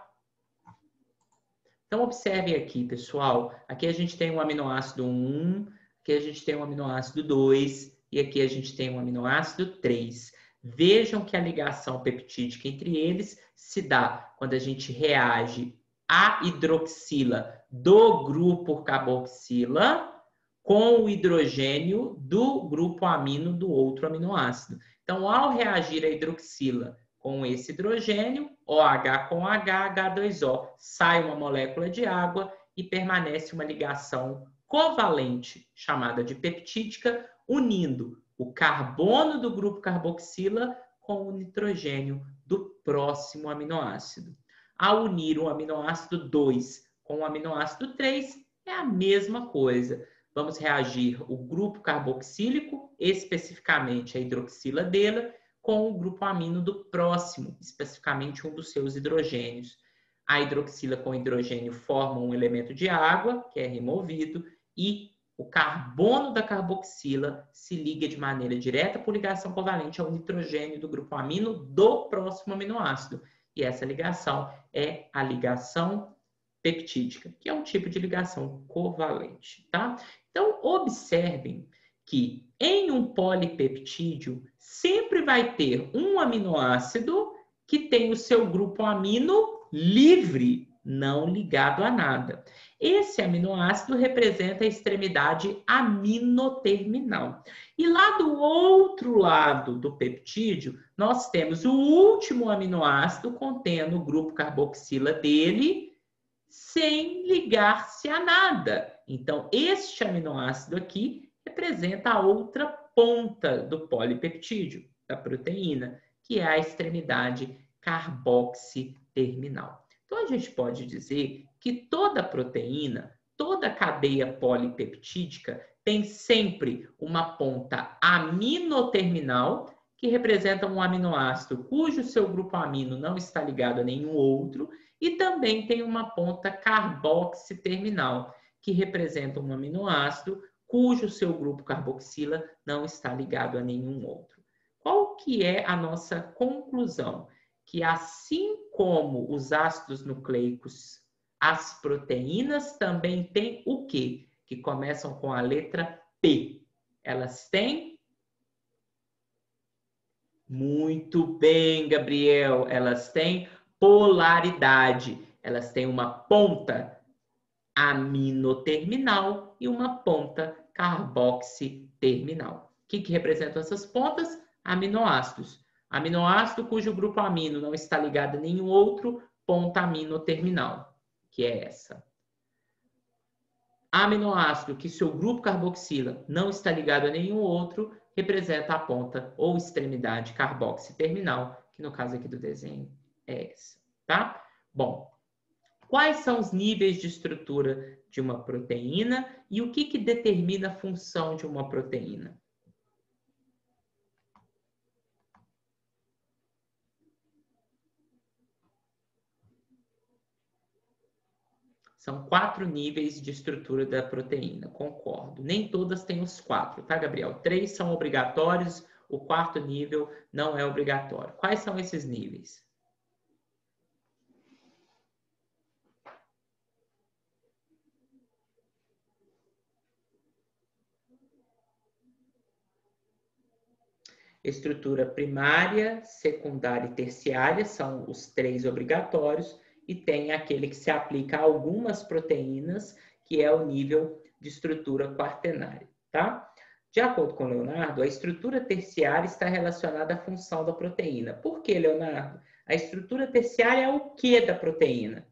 Então, observem aqui, pessoal. Aqui a gente tem um aminoácido 1, aqui a gente tem um aminoácido 2 e aqui a gente tem um aminoácido 3. Vejam que a ligação peptídica entre eles se dá quando a gente reage a hidroxila do grupo carboxila com o hidrogênio do grupo amino do outro aminoácido. Então, ao reagir a hidroxila com esse hidrogênio, OH com H, H2O, sai uma molécula de água e permanece uma ligação covalente, chamada de peptídica, unindo o carbono do grupo carboxila com o nitrogênio do próximo aminoácido. Ao unir o aminoácido 2 com o aminoácido 3, é a mesma coisa. Vamos reagir o grupo carboxílico, especificamente a hidroxila dele, com o grupo amino do próximo, especificamente um dos seus hidrogênios. A hidroxila com hidrogênio forma um elemento de água, que é removido, e o carbono da carboxila se liga de maneira direta por ligação covalente ao nitrogênio do grupo amino do próximo aminoácido. E essa ligação é a ligação peptídica, que é um tipo de ligação covalente, tá? Então, observem que em um polipeptídeo sempre vai ter um aminoácido que tem o seu grupo amino livre, não ligado a nada. Esse aminoácido representa a extremidade aminoterminal. E lá do outro lado do peptídeo, nós temos o último aminoácido contendo o grupo carboxila dele, sem ligar-se a nada. Então, este aminoácido aqui representa a outra ponta do polipeptídeo, da proteína, que é a extremidade carboxiterminal. Então, a gente pode dizer que toda proteína, toda cadeia polipeptídica tem sempre uma ponta aminoterminal, que representa um aminoácido cujo seu grupo amino não está ligado a nenhum outro, e também tem uma ponta carboxiterminal, que representa um aminoácido cujo seu grupo carboxila não está ligado a nenhum outro. Qual que é a nossa conclusão? Que assim como os ácidos nucleicos, as proteínas também têm o quê? Que começam com a letra P. Elas têm? Muito bem, Gabriel. Elas têm polaridade. Elas têm uma ponta aminoterminal e uma ponta carboxiterminal. O que representam essas pontas? Aminoácidos. Aminoácido cujo grupo amino não está ligado a nenhum outro, ponta aminoterminal, que é essa. Aminoácido que seu grupo carboxila não está ligado a nenhum outro, representa a ponta ou extremidade carboxiterminal, que no caso aqui do desenho é essa, tá? Bom, quais são os níveis de estrutura de uma proteína e o que determina a função de uma proteína? São 4 níveis de estrutura da proteína, concordo. Nem todas têm os 4, tá, Gabriel? 3 são obrigatórios, o 4º nível não é obrigatório. Quais são esses níveis? Estrutura primária, secundária e terciária são os 3 obrigatórios, e tem aquele que se aplica a algumas proteínas, que é o nível de estrutura quaternária, tá? De acordo com Leonardo, a estrutura terciária está relacionada à função da proteína. Por que, Leonardo? A estrutura terciária é o que da proteína?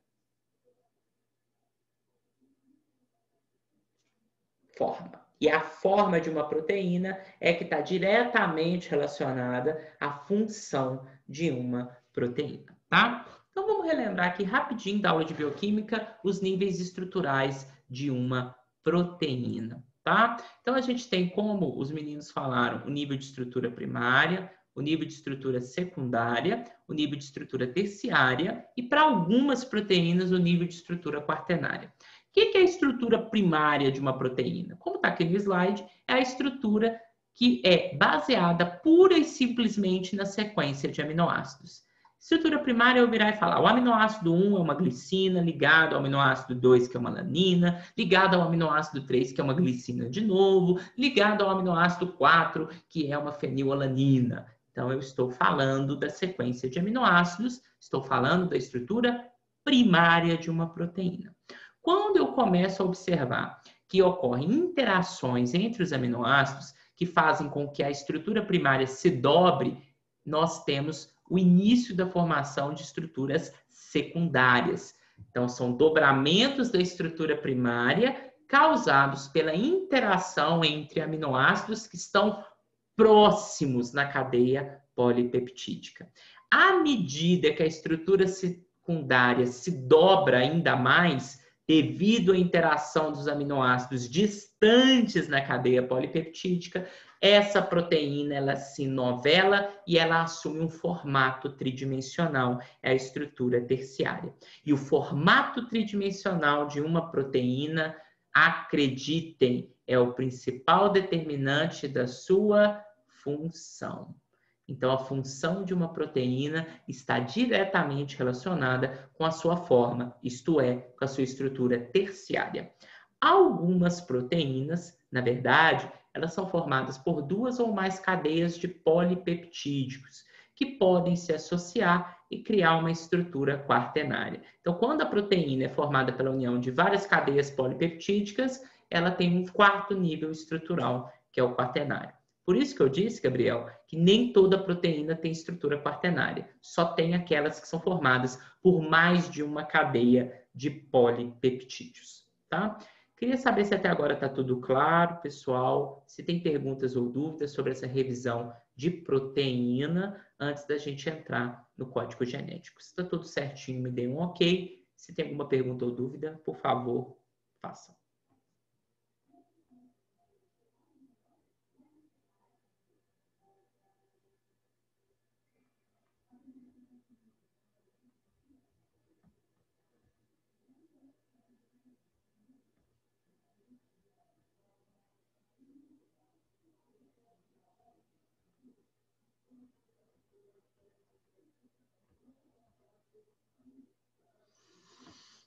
Forma. E a forma de uma proteína é que está diretamente relacionada à função de uma proteína, tá? Então, vamos relembrar aqui rapidinho da aula de bioquímica os níveis estruturais de uma proteína, tá? Então, a gente tem, como os meninos falaram, o nível de estrutura primária, o nível de estrutura secundária, o nível de estrutura terciária e, para algumas proteínas, o nível de estrutura quaternária. O que é a estrutura primária de uma proteína? Como está aqui no slide, é a estrutura que é baseada pura e simplesmente na sequência de aminoácidos. Estrutura primária, eu virar e falar, o aminoácido 1 é uma glicina, ligado ao aminoácido 2, que é uma alanina, ligado ao aminoácido 3, que é uma glicina de novo, ligado ao aminoácido 4, que é uma fenilalanina. Então, eu estou falando da sequência de aminoácidos, estou falando da estrutura primária de uma proteína. Quando eu começo a observar que ocorrem interações entre os aminoácidos que fazem com que a estrutura primária se dobre, nós temos o início da formação de estruturas secundárias. Então, são dobramentos da estrutura primária causados pela interação entre aminoácidos que estão próximos na cadeia polipeptídica. À medida que a estrutura secundária se dobra ainda mais, devido à interação dos aminoácidos distantes na cadeia polipeptídica, essa proteína ela se novela e ela assume um formato tridimensional, é a estrutura terciária. E o formato tridimensional de uma proteína, acreditem, é o principal determinante da sua função. Então, a função de uma proteína está diretamente relacionada com a sua forma, isto é, com a sua estrutura terciária. Algumas proteínas, na verdade, elas são formadas por 2 ou mais cadeias de polipeptídicos, que podem se associar e criar uma estrutura quaternária. Então, quando a proteína é formada pela união de várias cadeias polipeptídicas, ela tem um 4º nível estrutural, que é o quaternário. Por isso que eu disse, Gabriel, que nem toda proteína tem estrutura quaternária. Só tem aquelas que são formadas por mais de uma cadeia de polipeptídeos, tá? Queria saber se até agora está tudo claro, pessoal. Se tem perguntas ou dúvidas sobre essa revisão de proteína antes da gente entrar no código genético. Se está tudo certinho, me dê um ok. Se tem alguma pergunta ou dúvida, por favor, façam.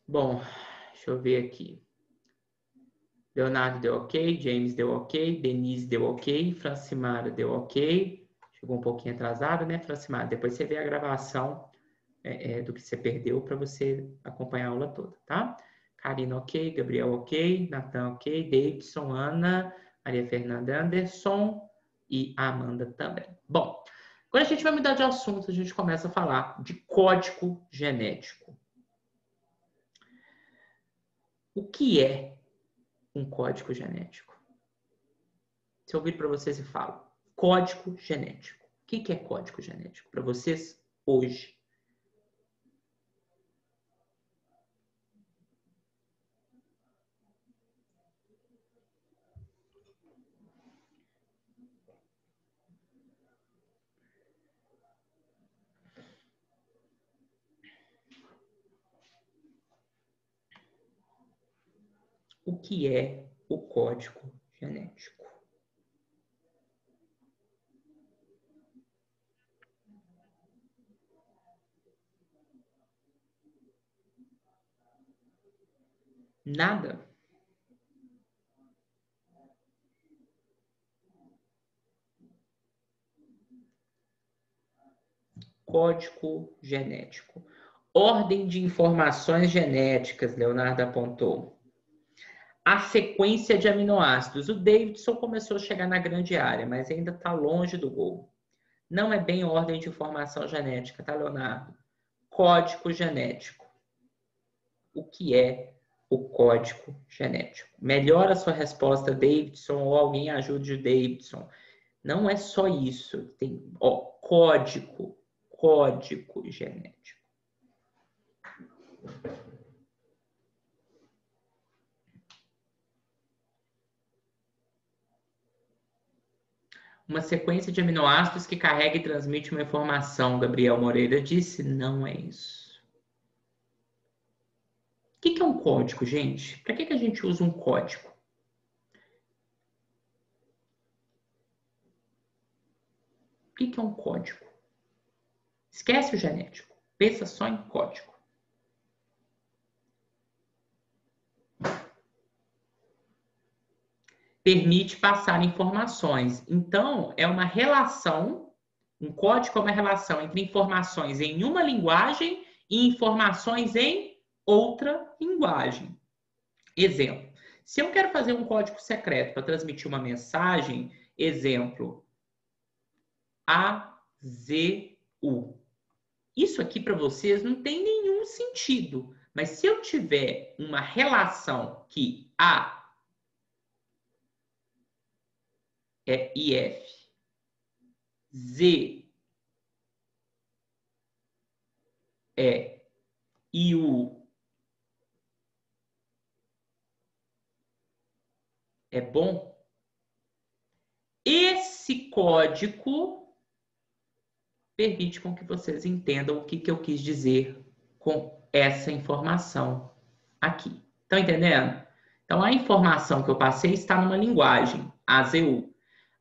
Bom, deixa eu ver aqui. Leonardo deu ok, James deu ok, Denise deu ok, Francimara deu ok. Chegou um pouquinho atrasado, né, Francimara? Depois você vê a gravação do que você perdeu para você acompanhar a aula toda, tá? Karina ok, Gabriel ok, Natan ok, Davidson, Ana, Maria Fernanda Anderson e Amanda também. Bom, agora a gente vai mudar de assunto, a gente começa a falar de código genético. O que é um código genético? Se eu ouvir para vocês e falo, código genético. O que é código genético para vocês hoje? O que é o código genético? Nada. Código genético. Ordem de informações genéticas, Leonardo apontou. A sequência de aminoácidos. O Davidson começou a chegar na grande área, mas ainda está longe do gol. Não é bem ordem de informação genética, tá, Leonardo? Código genético. O que é o código genético? Melhora a sua resposta, Davidson, ou alguém ajude o Davidson. Não é só isso. Tem código genético. Uma sequência de aminoácidos que carrega e transmite uma informação, Gabriel Moreira disse, não é isso. O que é um código, gente? Para que a gente usa um código? O que é um código? Esquece o genético. Pensa só em código. Permite passar informações. Então, é uma relação, um código é uma relação entre informações em uma linguagem e informações em outra linguagem. Exemplo, se eu quero fazer um código secreto para transmitir uma mensagem, exemplo, AZU. Isso aqui para vocês não tem nenhum sentido, mas se eu tiver uma relação que A é IF, Z é IU, é bom? Esse código permite com que vocês entendam o que eu quis dizer com essa informação aqui. Estão entendendo? Então, a informação que eu passei está numa linguagem, AZU.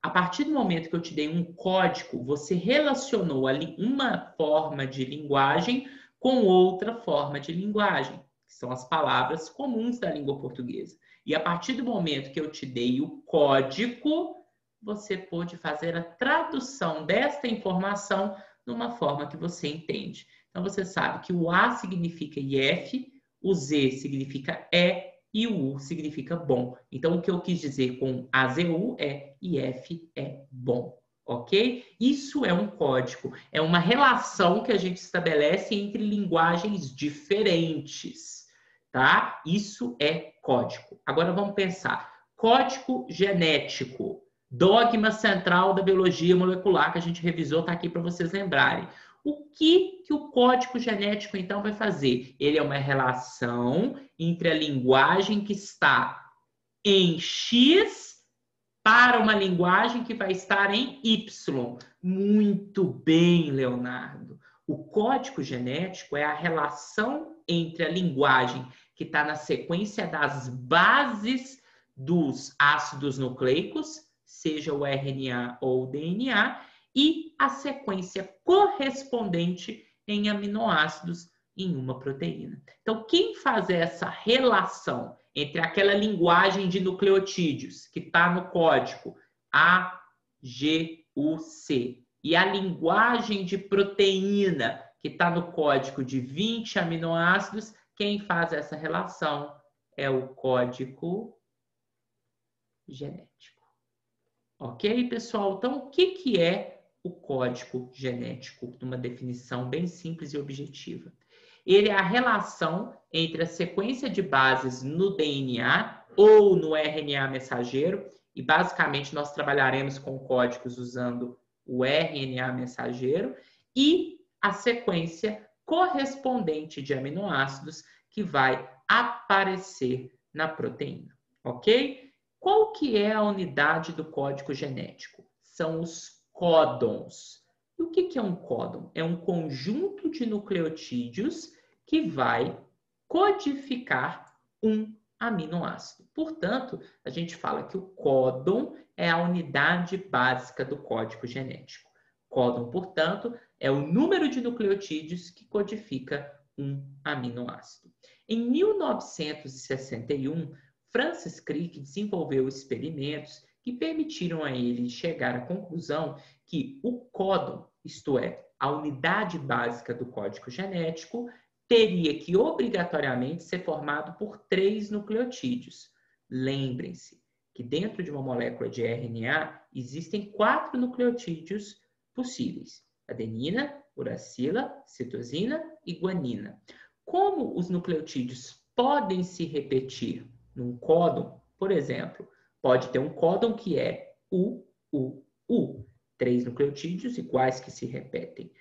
A partir do momento que eu te dei um código, você relacionou ali uma forma de linguagem com outra forma de linguagem, que são as palavras comuns da língua portuguesa. E a partir do momento que eu te dei o código, você pôde fazer a tradução desta informação numa forma que você entende. Então, você sabe que o A significa IF, o Z significa e o U significa bom. Então, o que eu quis dizer com AZU é IF é bom, ok? Isso é um código, é uma relação que a gente estabelece entre linguagens diferentes, tá? Isso é código. Agora, vamos pensar. Código genético, dogma central da biologia molecular que a gente revisou, tá aqui para vocês lembrarem. O que o código genético, então, vai fazer? Ele é uma relação entre a linguagem que está em X para uma linguagem que vai estar em Y. Muito bem, Leonardo. O código genético é a relação entre a linguagem que está na sequência das bases dos ácidos nucleicos, seja o RNA ou o DNA, e a sequência correspondente em aminoácidos em uma proteína. Então, quem faz essa relação entre aquela linguagem de nucleotídeos que está no código A, G, U, C e a linguagem de proteína que está no código de 20 aminoácidos, quem faz essa relação é o código genético. Ok, pessoal? Então, o que é o código genético? Uma definição bem simples e objetiva. Ele é a relação entre a sequência de bases no DNA ou no RNA mensageiro, e basicamente nós trabalharemos com códigos usando o RNA mensageiro, e a sequência correspondente de aminoácidos que vai aparecer na proteína, ok? Qual que é a unidade do código genético? São os códons. E o que é um códon? É um conjunto de nucleotídeos que vai codificar um aminoácido. Portanto, a gente fala que o códon é a unidade básica do código genético. Códon, portanto, é o número de nucleotídeos que codifica um aminoácido. Em 1961, Francis Crick desenvolveu experimentos que permitiram a ele chegar à conclusão que o códon, isto é, a unidade básica do código genético, teria que obrigatoriamente ser formado por 3 nucleotídeos. Lembrem-se que dentro de uma molécula de RNA existem 4 nucleotídeos possíveis: adenina, uracila, citosina e guanina. Como os nucleotídeos podem se repetir num códon, por exemplo, pode ter um códon que é U. 3 nucleotídeos iguais que se repetem.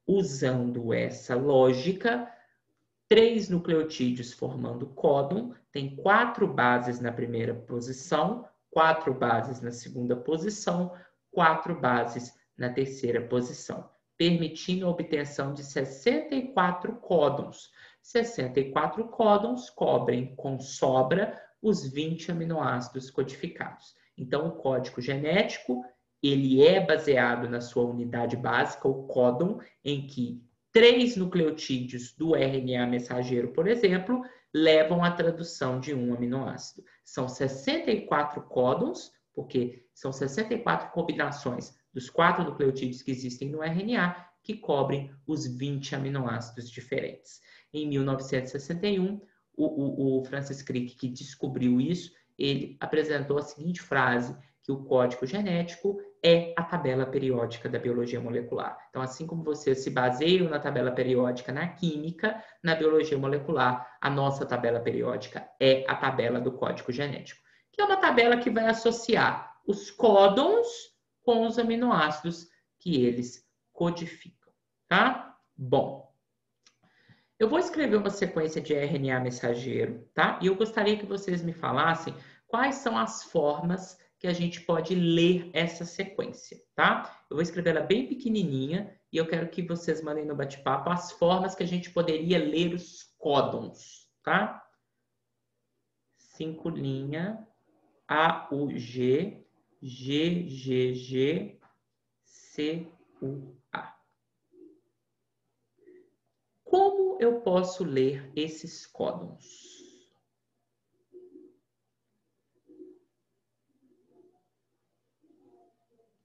Usando essa lógica, 3 nucleotídeos formando códon, tem 4 bases na primeira posição, 4 bases na segunda posição, 4 bases na terceira posição, permitindo a obtenção de 64 códons. 64 códons cobrem com sobra os 20 aminoácidos codificados. Então, o código genético, ele é baseado na sua unidade básica, o códon, em que 3 nucleotídeos do RNA mensageiro, por exemplo, levam à tradução de um aminoácido. São 64 códons, porque são 64 combinações dos 4 nucleotídeos que existem no RNA que cobrem os 20 aminoácidos diferentes. Em 1961, o Francis Crick, que descobriu isso, ele apresentou a seguinte frase, que o código genético é a tabela periódica da biologia molecular. Então, assim como vocês se baseiam na tabela periódica na química, na biologia molecular, a nossa tabela periódica é a tabela do código genético, que é uma tabela que vai associar os códons com os aminoácidos que eles codificam, tá? Bom, eu vou escrever uma sequência de RNA mensageiro, tá? E eu gostaria que vocês me falassem quais são as formas que a gente pode ler essa sequência, tá? Eu vou escrever ela bem pequenininha e eu quero que vocês mandem no bate-papo as formas que a gente poderia ler os códons, tá? 5 linha, AUG, GGG, CUA. Como eu posso ler esses códons?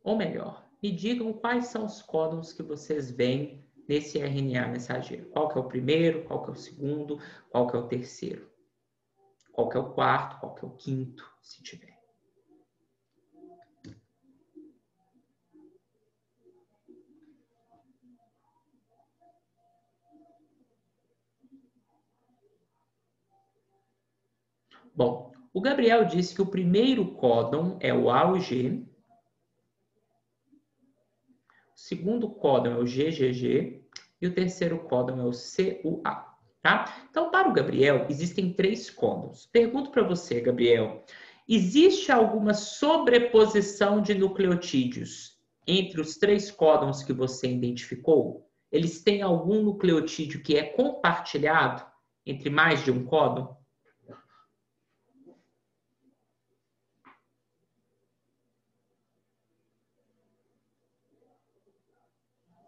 Ou melhor, me digam quais são os códons que vocês veem nesse RNA mensageiro. Qual que é o primeiro, qual que é o segundo, qual que é o terceiro? Qual que é o quarto, qual que é o quinto, se tiver. Bom, o Gabriel disse que o primeiro códon é o AUG, o segundo códon é o GGG e o terceiro códon é o CUA. Tá? Então, para o Gabriel, existem 3 códons. Pergunto para você, Gabriel, existe alguma sobreposição de nucleotídeos entre os 3 códons que você identificou? Eles têm algum nucleotídeo que é compartilhado entre mais de um códon?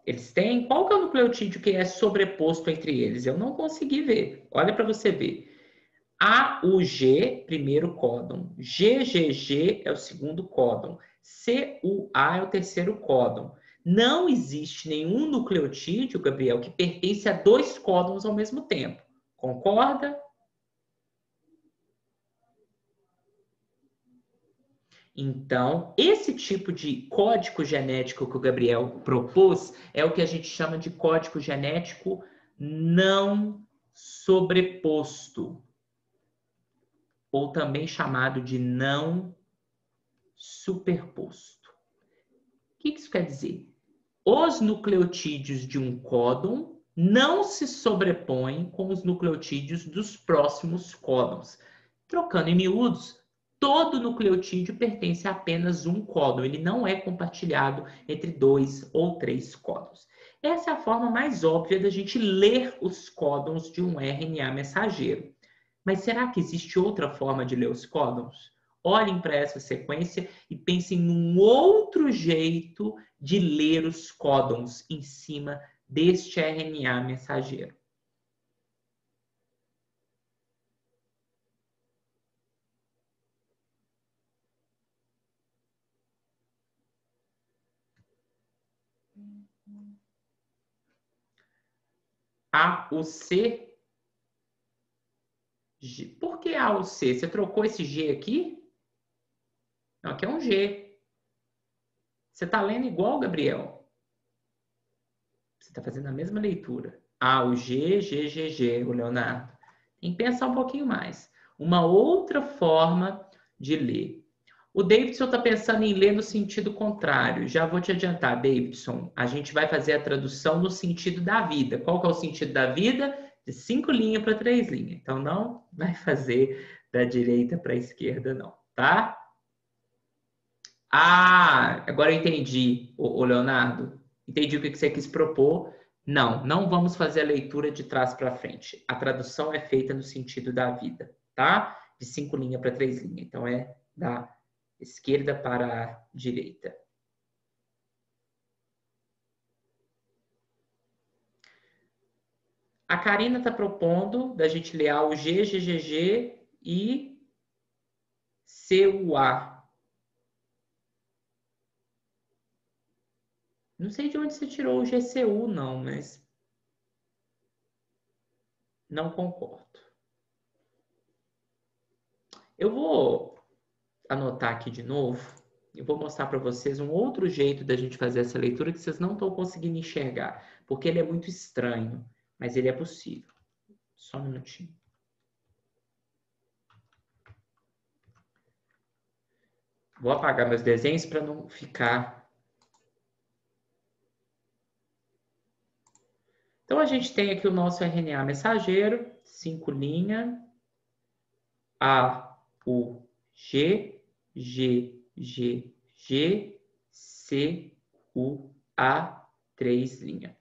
Eles têm? Qual que é o nucleotídeo que é sobreposto entre eles? Eu não consegui ver. Olha para você ver. AUG, primeiro códon. GGG é o segundo códon. CUA é o terceiro códon. Não existe nenhum nucleotídeo, Gabriel, que pertence a 2 códons ao mesmo tempo. Concorda? Então, esse tipo de código genético que o Gabriel propôs é o que a gente chama de código genético não sobreposto, ou também chamado de não superposto. O que isso quer dizer? Os nucleotídeos de um códon não se sobrepõem com os nucleotídeos dos próximos códons. Trocando em miúdos, todo nucleotídeo pertence a apenas um códon. Ele não é compartilhado entre 2 ou 3 códons. Essa é a forma mais óbvia da gente ler os códons de um RNA mensageiro. Mas será que existe outra forma de ler os códons? Olhem para essa sequência e pensem num outro jeito de ler os códons em cima deste RNA mensageiro. AUC. Por que AUC? Você trocou esse G aqui? Não, aqui é um G. Você está lendo igual, Gabriel. Você está fazendo a mesma leitura. AUG, GGG, o Leonardo. Tem que pensar um pouquinho mais. Uma outra forma de ler. O Davidson está pensando em ler no sentido contrário. Já vou te adiantar, Davidson. A gente vai fazer a tradução no sentido da vida. Qual que é o sentido da vida? De 5 linhas para 3 linhas. Então, não vai fazer da direita para a esquerda, não. Tá? Ah, agora eu entendi, o Leonardo. Entendi o que você quis propor. Não, não vamos fazer a leitura de trás para frente. A tradução é feita no sentido da vida, tá? De 5 linhas para 3 linhas. Então, é da esquerda para a direita. A Karina está propondo da gente ler o G, GGG e CUA. Não sei de onde você tirou o GCU, não, mas não concordo. Eu vou anotar aqui de novo. Eu vou mostrar para vocês um outro jeito da gente fazer essa leitura que vocês não estão conseguindo enxergar, porque ele é muito estranho, mas ele é possível. Só um minutinho. Vou apagar meus desenhos para não ficar. Então, a gente tem aqui o nosso RNA mensageiro, 5 linhas, A, U, G, G, G, G, C, U, A, 3 linhas.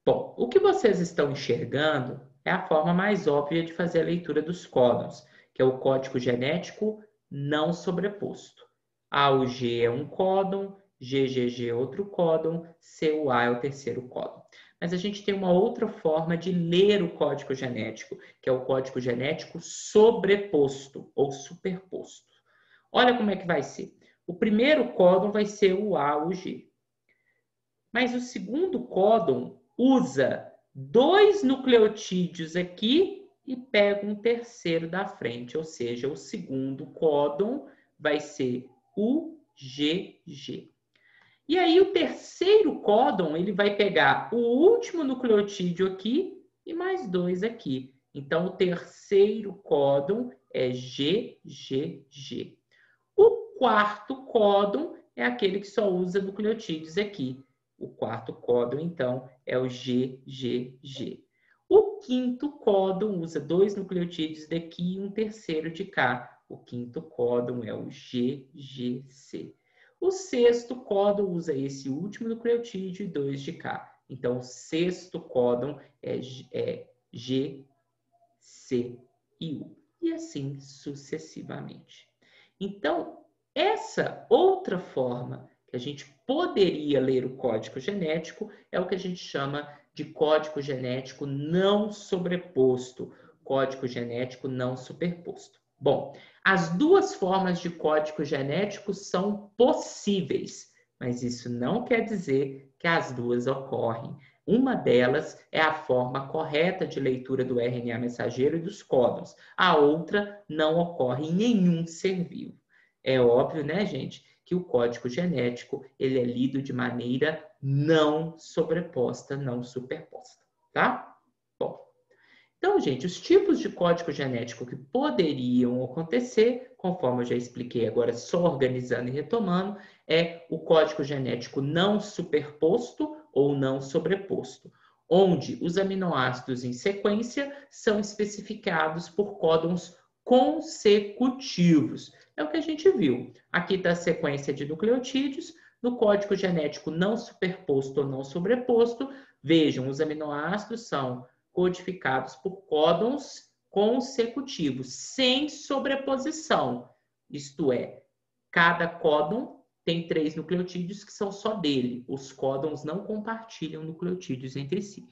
Bom, o que vocês estão enxergando é a forma mais óbvia de fazer a leitura dos códons, que é o código genético não sobreposto. AUG é um códon, GGG é outro códon, CUA é o terceiro códon. Mas a gente tem uma outra forma de ler o código genético, que é o código genético sobreposto ou superposto. Olha como é que vai ser. O primeiro códon vai ser o AUG. Mas o segundo códon usa 2 nucleotídeos aqui e pega um terceiro da frente, ou seja, o segundo códon vai ser UGG. E aí o terceiro códon, ele vai pegar o último nucleotídeo aqui e mais 2 aqui. Então, o terceiro códon é GGG. O quarto códon é aquele que só usa nucleotídeos aqui. O quarto códon, então, é o GGG. O quinto códon usa 2 nucleotídeos daqui e um terceiro de cá. O quinto códon é o GGC. O sexto códon usa esse último nucleotídeo e 2 de cá. Então, o sexto códon é G, C e U. E assim sucessivamente. Então, essa outra forma que a gente poderia ler o código genético é o que a gente chama de código genético não sobreposto, código genético não superposto. Bom, as duas formas de código genético são possíveis, mas isso não quer dizer que as duas ocorrem. Uma delas é a forma correta de leitura do RNA mensageiro e dos códons. A outra não ocorre em nenhum ser vivo. É óbvio, né, gente, que o código genético ele é lido de maneira não sobreposta, não superposta, tá? Bom, então, gente, os tipos de código genético que poderiam acontecer, conforme eu já expliquei agora, só organizando e retomando, é o código genético não superposto ou não sobreposto, onde os aminoácidos em sequência são especificados por códons consecutivos. É o que a gente viu. Aqui está a sequência de nucleotídeos. No código genético não superposto ou não sobreposto, vejam, os aminoácidos são codificados por códons consecutivos, sem sobreposição. Isto é, cada códon tem 3 nucleotídeos que são só dele. Os códons não compartilham nucleotídeos entre si.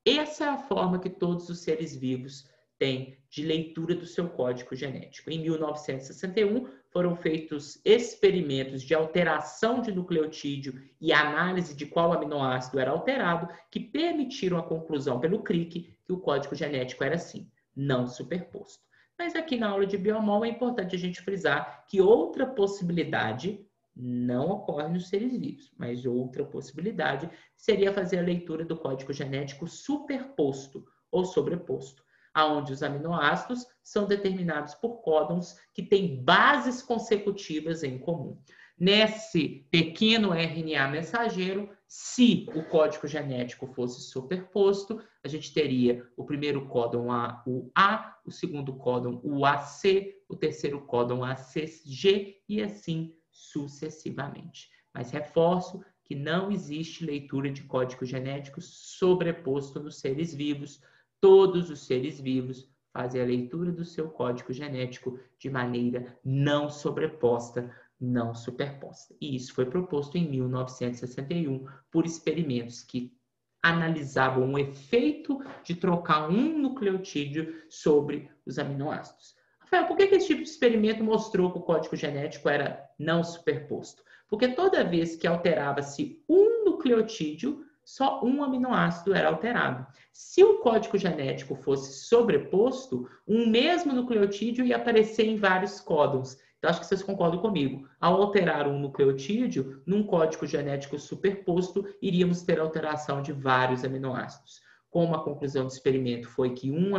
Essa é a forma que todos os seres vivos têm de leitura do seu código genético. Em 1961, foram feitos experimentos de alteração de nucleotídeo e análise de qual aminoácido era alterado, que permitiram a conclusão pelo Crick que o código genético era assim, não superposto. Mas aqui na aula de Biomol é importante a gente frisar que outra possibilidade não ocorre nos seres vivos, mas outra possibilidade seria fazer a leitura do código genético superposto ou sobreposto, aonde os aminoácidos são determinados por códons que têm bases consecutivas em comum. Nesse pequeno RNA mensageiro, se o código genético fosse superposto, a gente teria o primeiro códon o A, o segundo códon o AC, o terceiro códon ACG e assim sucessivamente. Mas reforço que não existe leitura de código genético sobreposto nos seres vivos. Todos os seres vivos fazem a leitura do seu código genético de maneira não sobreposta, não superposta. E isso foi proposto em 1961 por experimentos que analisavam o efeito de trocar um nucleotídeo sobre os aminoácidos. Rafael, por que esse tipo de experimento mostrou que o código genético era não superposto? Porque toda vez que alterava-se um nucleotídeo, só um aminoácido era alterado. Se o código genético fosse sobreposto, um mesmo nucleotídeo ia aparecer em vários códons. Então, acho que vocês concordam comigo. Ao alterar um nucleotídeo, num código genético superposto, iríamos ter alteração de vários aminoácidos. Como a conclusão do experimento foi que um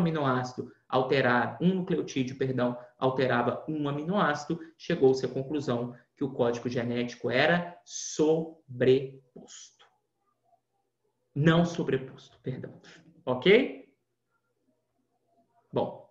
nucleotídeo, alterava um aminoácido, chegou-se à conclusão que o código genético era sobreposto. Não sobreposto, perdão. Ok? Bom,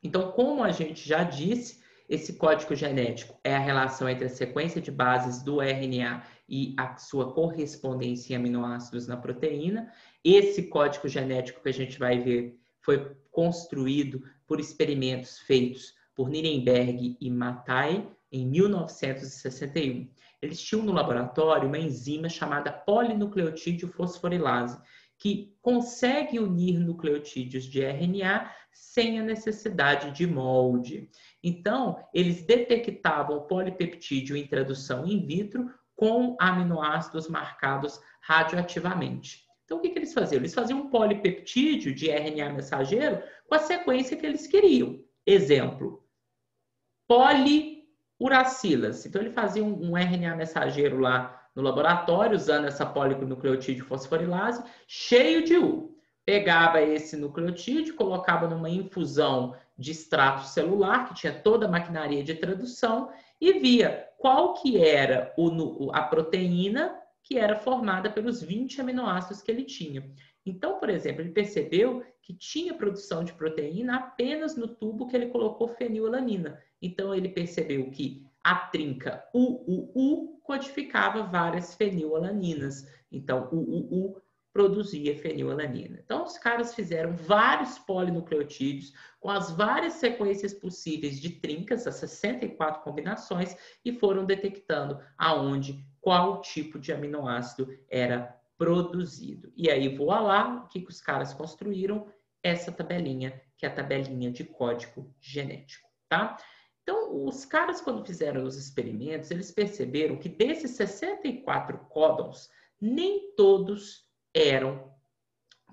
então, como a gente já disse, esse código genético é a relação entre a sequência de bases do RNA e a sua correspondência em aminoácidos na proteína. Esse código genético que a gente vai ver foi construído por experimentos feitos por Nirenberg e Mattei em 1961. Eles tinham no laboratório uma enzima chamada polinucleotídeo fosforilase, que consegue unir nucleotídeos de RNA sem a necessidade de molde. Então, eles detectavam o polipeptídeo em tradução in vitro com aminoácidos marcados radioativamente. Então, o que eles faziam? Eles faziam um polipeptídeo de RNA mensageiro com a sequência que eles queriam. Exemplo, poliuracilase. Então, ele fazia um RNA mensageiro lá no laboratório, usando essa polinucleotídeo fosforilase, cheio de U. Pegava esse nucleotídeo, colocava numa infusão de extrato celular, que tinha toda a maquinaria de tradução, e via qual que era a proteína que era formada pelos 20 aminoácidos que ele tinha. Então, por exemplo, ele percebeu que tinha produção de proteína apenas no tubo que ele colocou fenilalanina. Então, ele percebeu que a trinca UUU codificava várias fenilalaninas. Então, UUU produzia fenilalanina. Então, os caras fizeram vários polinucleotídeos com as várias sequências possíveis de trincas, as 64 combinações, e foram detectando qual tipo de aminoácido era produzido. E aí, voa lá, o que os caras construíram? Essa tabelinha, que é a tabelinha de código genético, tá? Então, os caras, quando fizeram os experimentos, eles perceberam que desses 64 códons, nem todos eram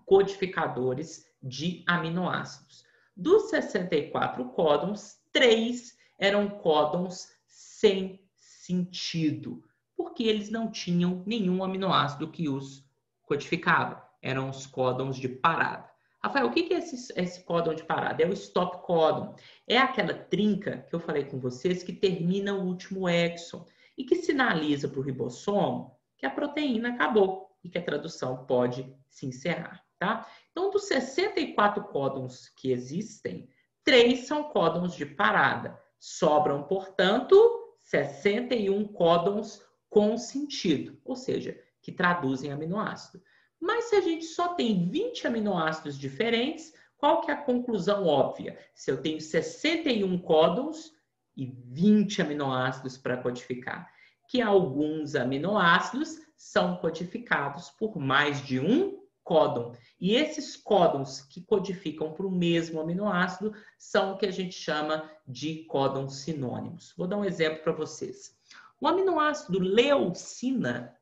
codificadores de aminoácidos. Dos 64 códons, 3 eram códons sem sentido, porque eles não tinham nenhum aminoácido que os codificava. Eram os códons de parada. Rafael, o que é esse códon de parada? É o stop códon. É aquela trinca que eu falei com vocês que termina o último exon e que sinaliza para o ribossomo que a proteína acabou e que a tradução pode se encerrar, tá? Então, dos 64 códons que existem, 3 são códons de parada. Sobram, portanto, 61 códons com sentido, ou seja, que traduzem aminoácido. Mas se a gente só tem 20 aminoácidos diferentes, qual que é a conclusão óbvia? Se eu tenho 61 códons e 20 aminoácidos para codificar, que alguns aminoácidos são codificados por mais de um códon. E esses códons que codificam para o mesmo aminoácido são o que a gente chama de códons sinônimos. Vou dar um exemplo para vocês. O aminoácido leucina,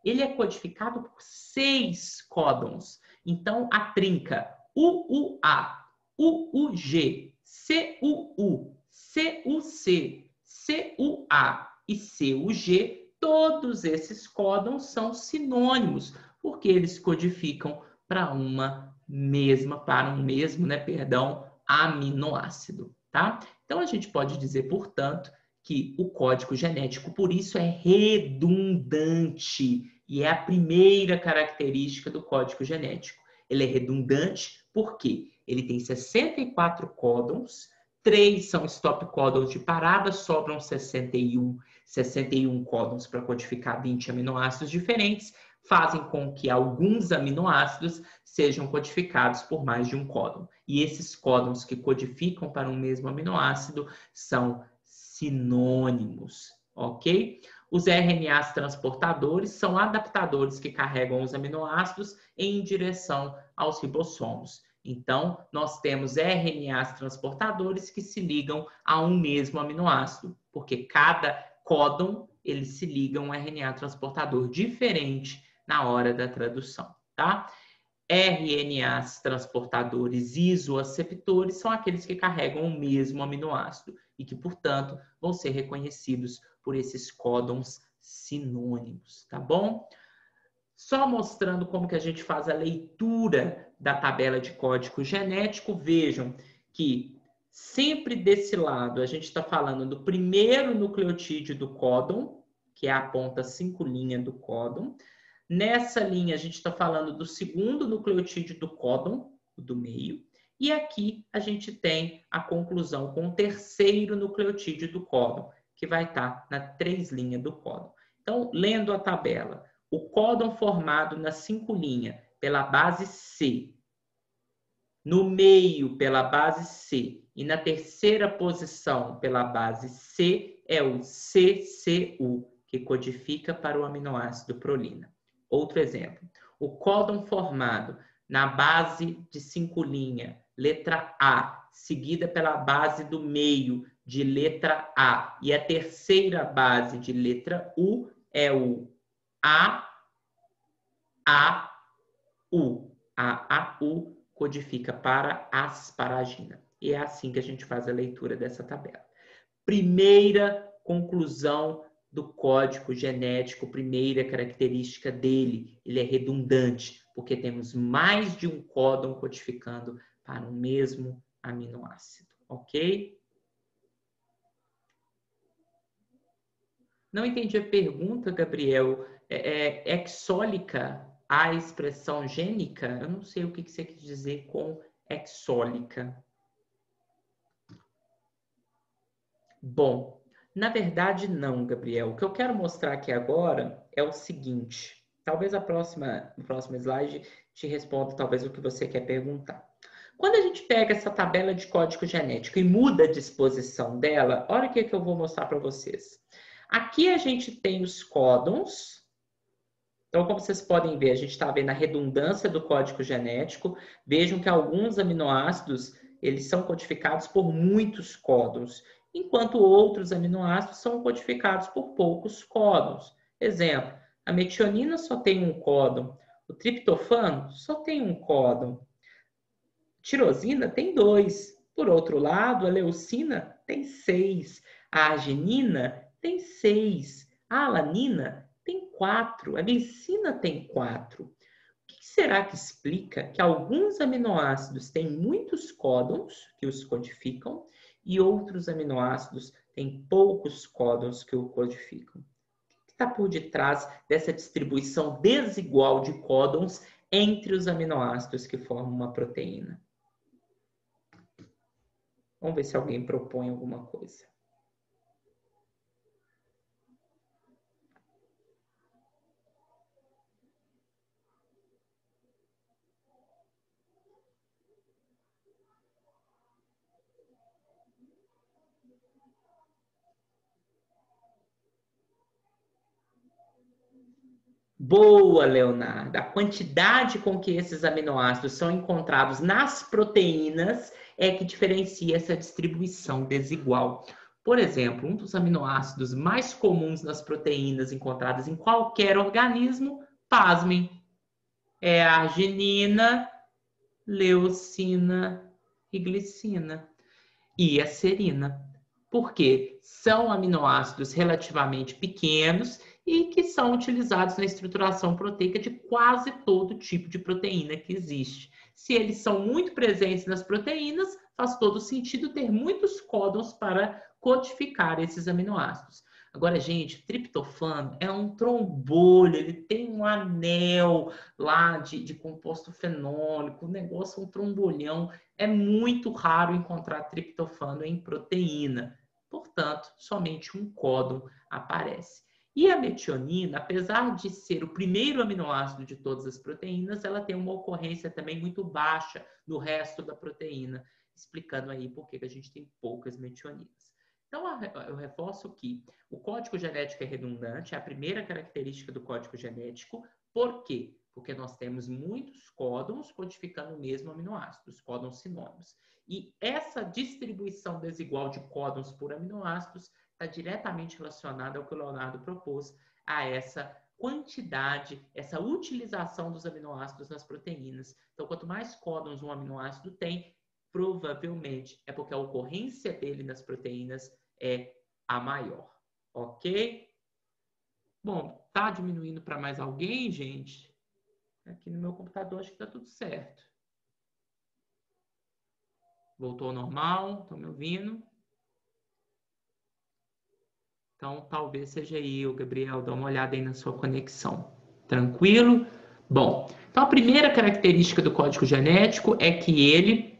ele é codificado por 6 códons. Então, a trinca UUA, UUG, CUU, CUC, CUA e CUG, todos esses códons são sinônimos, porque eles codificam para um mesmo, aminoácido, tá? Então, a gente pode dizer, portanto, que o código genético, por isso, é redundante. E é a primeira característica do código genético. Ele é redundante porque ele tem 64 códons, 3 são stop códons de parada, sobram 61 códons para codificar 20 aminoácidos diferentes, fazem com que alguns aminoácidos sejam codificados por mais de um códon. E esses códons que codificam para um mesmo aminoácido são sinônimos, ok? Os RNAs transportadores são adaptadores que carregam os aminoácidos em direção aos ribossomos. Então, nós temos RNAs transportadores que se ligam a um mesmo aminoácido, porque cada códon, eles se ligam a um RNA transportador diferente na hora da tradução, tá? RNAs transportadores isoaceptores são aqueles que carregam o mesmo aminoácido e que, portanto, vão ser reconhecidos por esses códons sinônimos, tá bom? Só mostrando como que a gente faz a leitura da tabela de código genético, vejam que sempre desse lado a gente está falando do primeiro nucleotídeo do códon, que é a ponta 5' do códon. Nessa linha, a gente está falando do segundo nucleotídeo do códon, do meio. E aqui a gente tem a conclusão com o terceiro nucleotídeo do códon, que vai estar na 3' do códon. Então, lendo a tabela, o códon formado na 5' pela base C, no meio pela base C e na terceira posição pela base C é o CCU, que codifica para o aminoácido prolina. Outro exemplo, o códon formado na base de 5', letra A, seguida pela base do meio de letra A, e a terceira base de letra U é o AAU. A AU codifica para asparagina. E é assim que a gente faz a leitura dessa tabela. Primeira conclusão do código genético, primeira característica dele, ele é redundante, porque temos mais de um códon codificando para o mesmo aminoácido, ok? Não entendi a pergunta, Gabriel. Exólica a expressão gênica? Eu não sei o que você quis dizer com exólica. Bom, na verdade não, Gabriel. O que eu quero mostrar aqui agora é o seguinte. Talvez no próximo slide te responda talvez o que você quer perguntar. Quando a gente pega essa tabela de código genético e muda a disposição dela, olha o que eu vou mostrar para vocês. Aqui a gente tem os códons. Então, como vocês podem ver, a gente está vendo a redundância do código genético. Vejam que alguns aminoácidos eles são codificados por muitos códons, enquanto outros aminoácidos são codificados por poucos códons. Exemplo, a metionina só tem um códon, o triptofano só tem um códon, tirosina tem 2. Por outro lado, a leucina tem 6, a arginina tem 6, a alanina tem 4, a glicina tem 4. O que será que explica que alguns aminoácidos têm muitos códons que os codificam e outros aminoácidos têm poucos códons que o codificam? O que está por detrás dessa distribuição desigual de códons entre os aminoácidos que formam uma proteína? Vamos ver se alguém propõe alguma coisa. Boa, Leonardo. A quantidade com que esses aminoácidos são encontrados nas proteínas é que diferencia essa distribuição desigual. Por exemplo, um dos aminoácidos mais comuns nas proteínas encontradas em qualquer organismo, pasmem, é a arginina, leucina e glicina. E a serina. Por quê? São aminoácidos relativamente pequenos e que são utilizados na estruturação proteica de quase todo tipo de proteína que existe. Se eles são muito presentes nas proteínas, faz todo sentido ter muitos códons para codificar esses aminoácidos. Agora, gente, o triptofano é um trombolho, ele tem um anel lá de composto fenólico, o negócio é um trombolhão. É muito raro encontrar triptofano em proteína. Portanto, somente um códon aparece. E a metionina, apesar de ser o primeiro aminoácido de todas as proteínas, ela tem uma ocorrência também muito baixa no resto da proteína, explicando aí por que a gente tem poucas metioninas. Então, eu reforço que o código genético é redundante, é a primeira característica do código genético. Por quê? Porque nós temos muitos códons codificando o mesmo aminoácido, os códons sinônimos. E essa distribuição desigual de códons por aminoácidos está diretamente relacionada ao que o Leonardo propôs, a essa quantidade, essa utilização dos aminoácidos nas proteínas. Então, quanto mais códons um aminoácido tem, provavelmente é porque a ocorrência dele nas proteínas é a maior, ok? Bom, tá diminuindo para mais alguém, gente? Aqui no meu computador acho que tá tudo certo. Voltou ao normal, estão me ouvindo? Então, talvez seja aí, o Gabriel, dá uma olhada aí na sua conexão. Tranquilo? Bom, então a primeira característica do código genético é que ele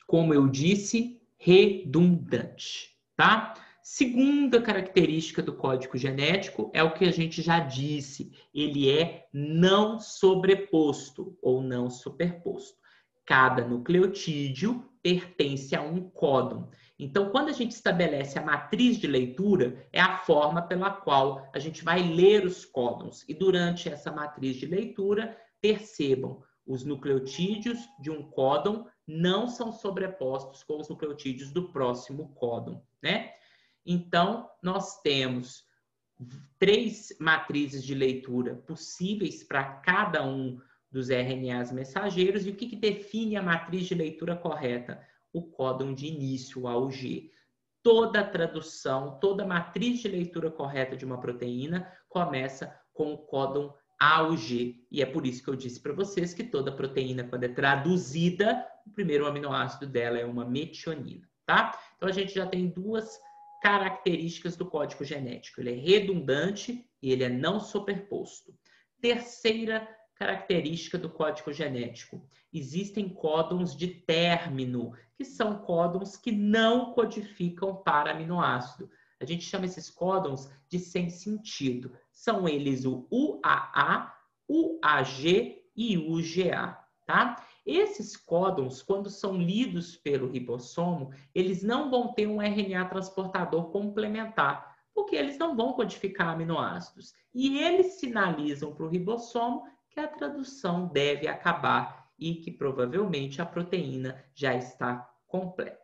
como eu disse, redundante, tá? Segunda característica do código genético é o que a gente já disse, ele é não sobreposto ou não superposto. Cada nucleotídeo pertence a um códon. Então, quando a gente estabelece a matriz de leitura, é a forma pela qual a gente vai ler os códons. E durante essa matriz de leitura, percebam, os nucleotídeos de um códon não são sobrepostos com os nucleotídeos do próximo códon, né? Então, nós temos 3 matrizes de leitura possíveis para cada um dos RNAs mensageiros. E o que define a matriz de leitura correta? O códon de início, o AUG. Toda tradução, toda matriz de leitura correta de uma proteína começa com o códon AUG. E é por isso que eu disse para vocês que toda proteína, quando é traduzida, o primeiro aminoácido dela é uma metionina, tá? Então, a gente já tem 2 características do código genético. Ele é redundante e ele é não superposto. Terceira característica do código genético. Existem códons de término, que são códons que não codificam para aminoácido. A gente chama esses códons de sem sentido. São eles o UAA, UAG e UGA, tá? Esses códons, quando são lidos pelo ribossomo, eles não vão ter um RNA transportador complementar, porque eles não vão codificar aminoácidos. E eles sinalizam para o ribossomo que a tradução deve acabar e que provavelmente a proteína já está completa.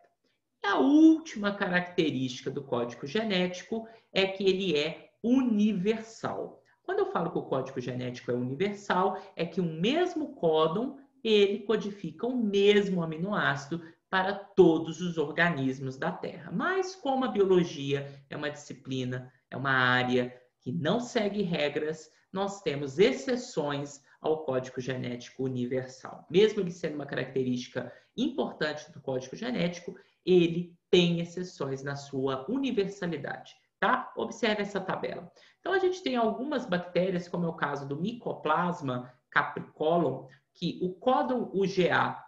A última característica do código genético é que ele é universal. Quando eu falo que o código genético é universal, é que o mesmo códon, ele codifica o mesmo aminoácido para todos os organismos da Terra. Mas como a biologia é uma disciplina, é uma área que não segue regras, nós temos exceções ao código genético universal. Mesmo ele sendo uma característica importante do código genético, ele tem exceções na sua universalidade, tá? Observe essa tabela. Então, a gente tem algumas bactérias, como é o caso do Mycoplasma capricolum, que o códon UGA,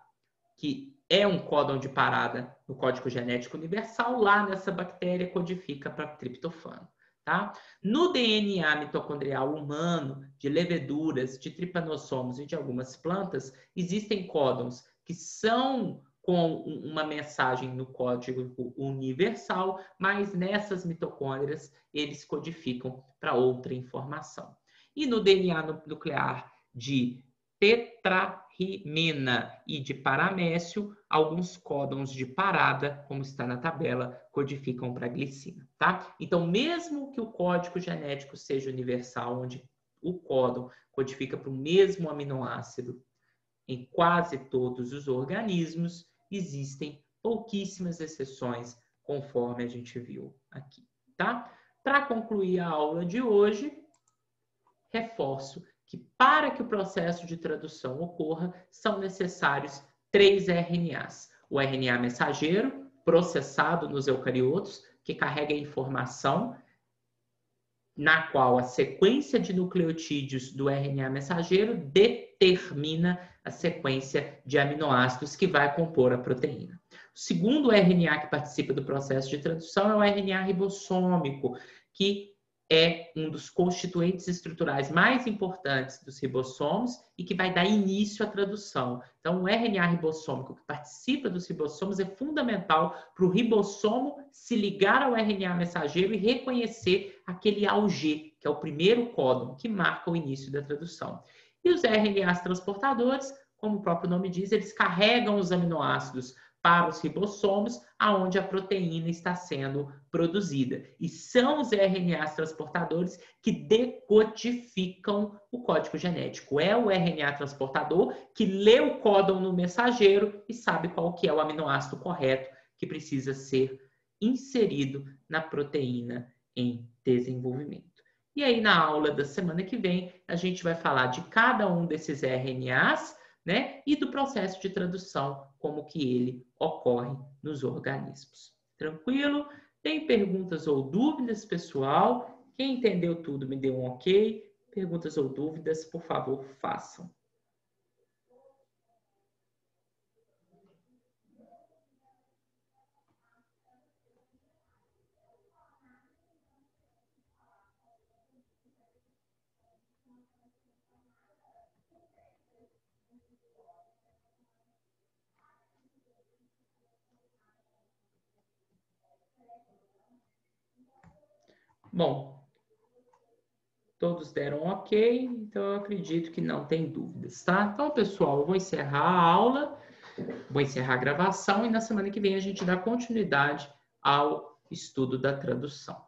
que é um códon de parada no código genético universal, lá nessa bactéria codifica para triptofano. Tá? No DNA mitocondrial humano, de leveduras, de tripanossomos e de algumas plantas, existem códons que são com uma mensagem no código universal, mas nessas mitocôndrias eles codificam para outra informação. E no DNA nuclear de tetrarrimina e de paramécio, alguns códons de parada, como está na tabela, codificam para glicina, tá? Então, mesmo que o código genético seja universal, onde o códon codifica para o mesmo aminoácido em quase todos os organismos, existem pouquíssimas exceções, conforme a gente viu aqui, tá? Para concluir a aula de hoje, reforço que para que o processo de tradução ocorra, são necessários 3 RNAs. O RNA mensageiro, processado nos eucariotos, que carrega a informação na qual a sequência de nucleotídeos do RNA mensageiro determina a sequência de aminoácidos que vai compor a proteína. O segundo RNA que participa do processo de tradução é o RNA ribossômico, que é um dos constituintes estruturais mais importantes dos ribossomos e que vai dar início à tradução. Então, o RNA ribossômico que participa dos ribossomos é fundamental para o ribossomo se ligar ao RNA mensageiro e reconhecer aquele AUG, que é o primeiro códon que marca o início da tradução. E os RNAs transportadores, como o próprio nome diz, eles carregam os aminoácidos para os ribossomos, aonde a proteína está sendo produzida. E são os RNAs transportadores que decodificam o código genético. É o RNA transportador que lê o códon no mensageiro e sabe qual que é o aminoácido correto que precisa ser inserido na proteína em desenvolvimento. E aí, na aula da semana que vem, a gente vai falar de cada um desses RNAs, né? E do processo de tradução, como que ele ocorre nos organismos. Tranquilo? Tem perguntas ou dúvidas, pessoal? Quem entendeu tudo, me dê um ok. Perguntas ou dúvidas, por favor, façam. Bom, todos deram ok, então eu acredito que não tem dúvidas, tá? Então, pessoal, eu vou encerrar a aula, vou encerrar a gravação e na semana que vem a gente dá continuidade ao estudo da tradução.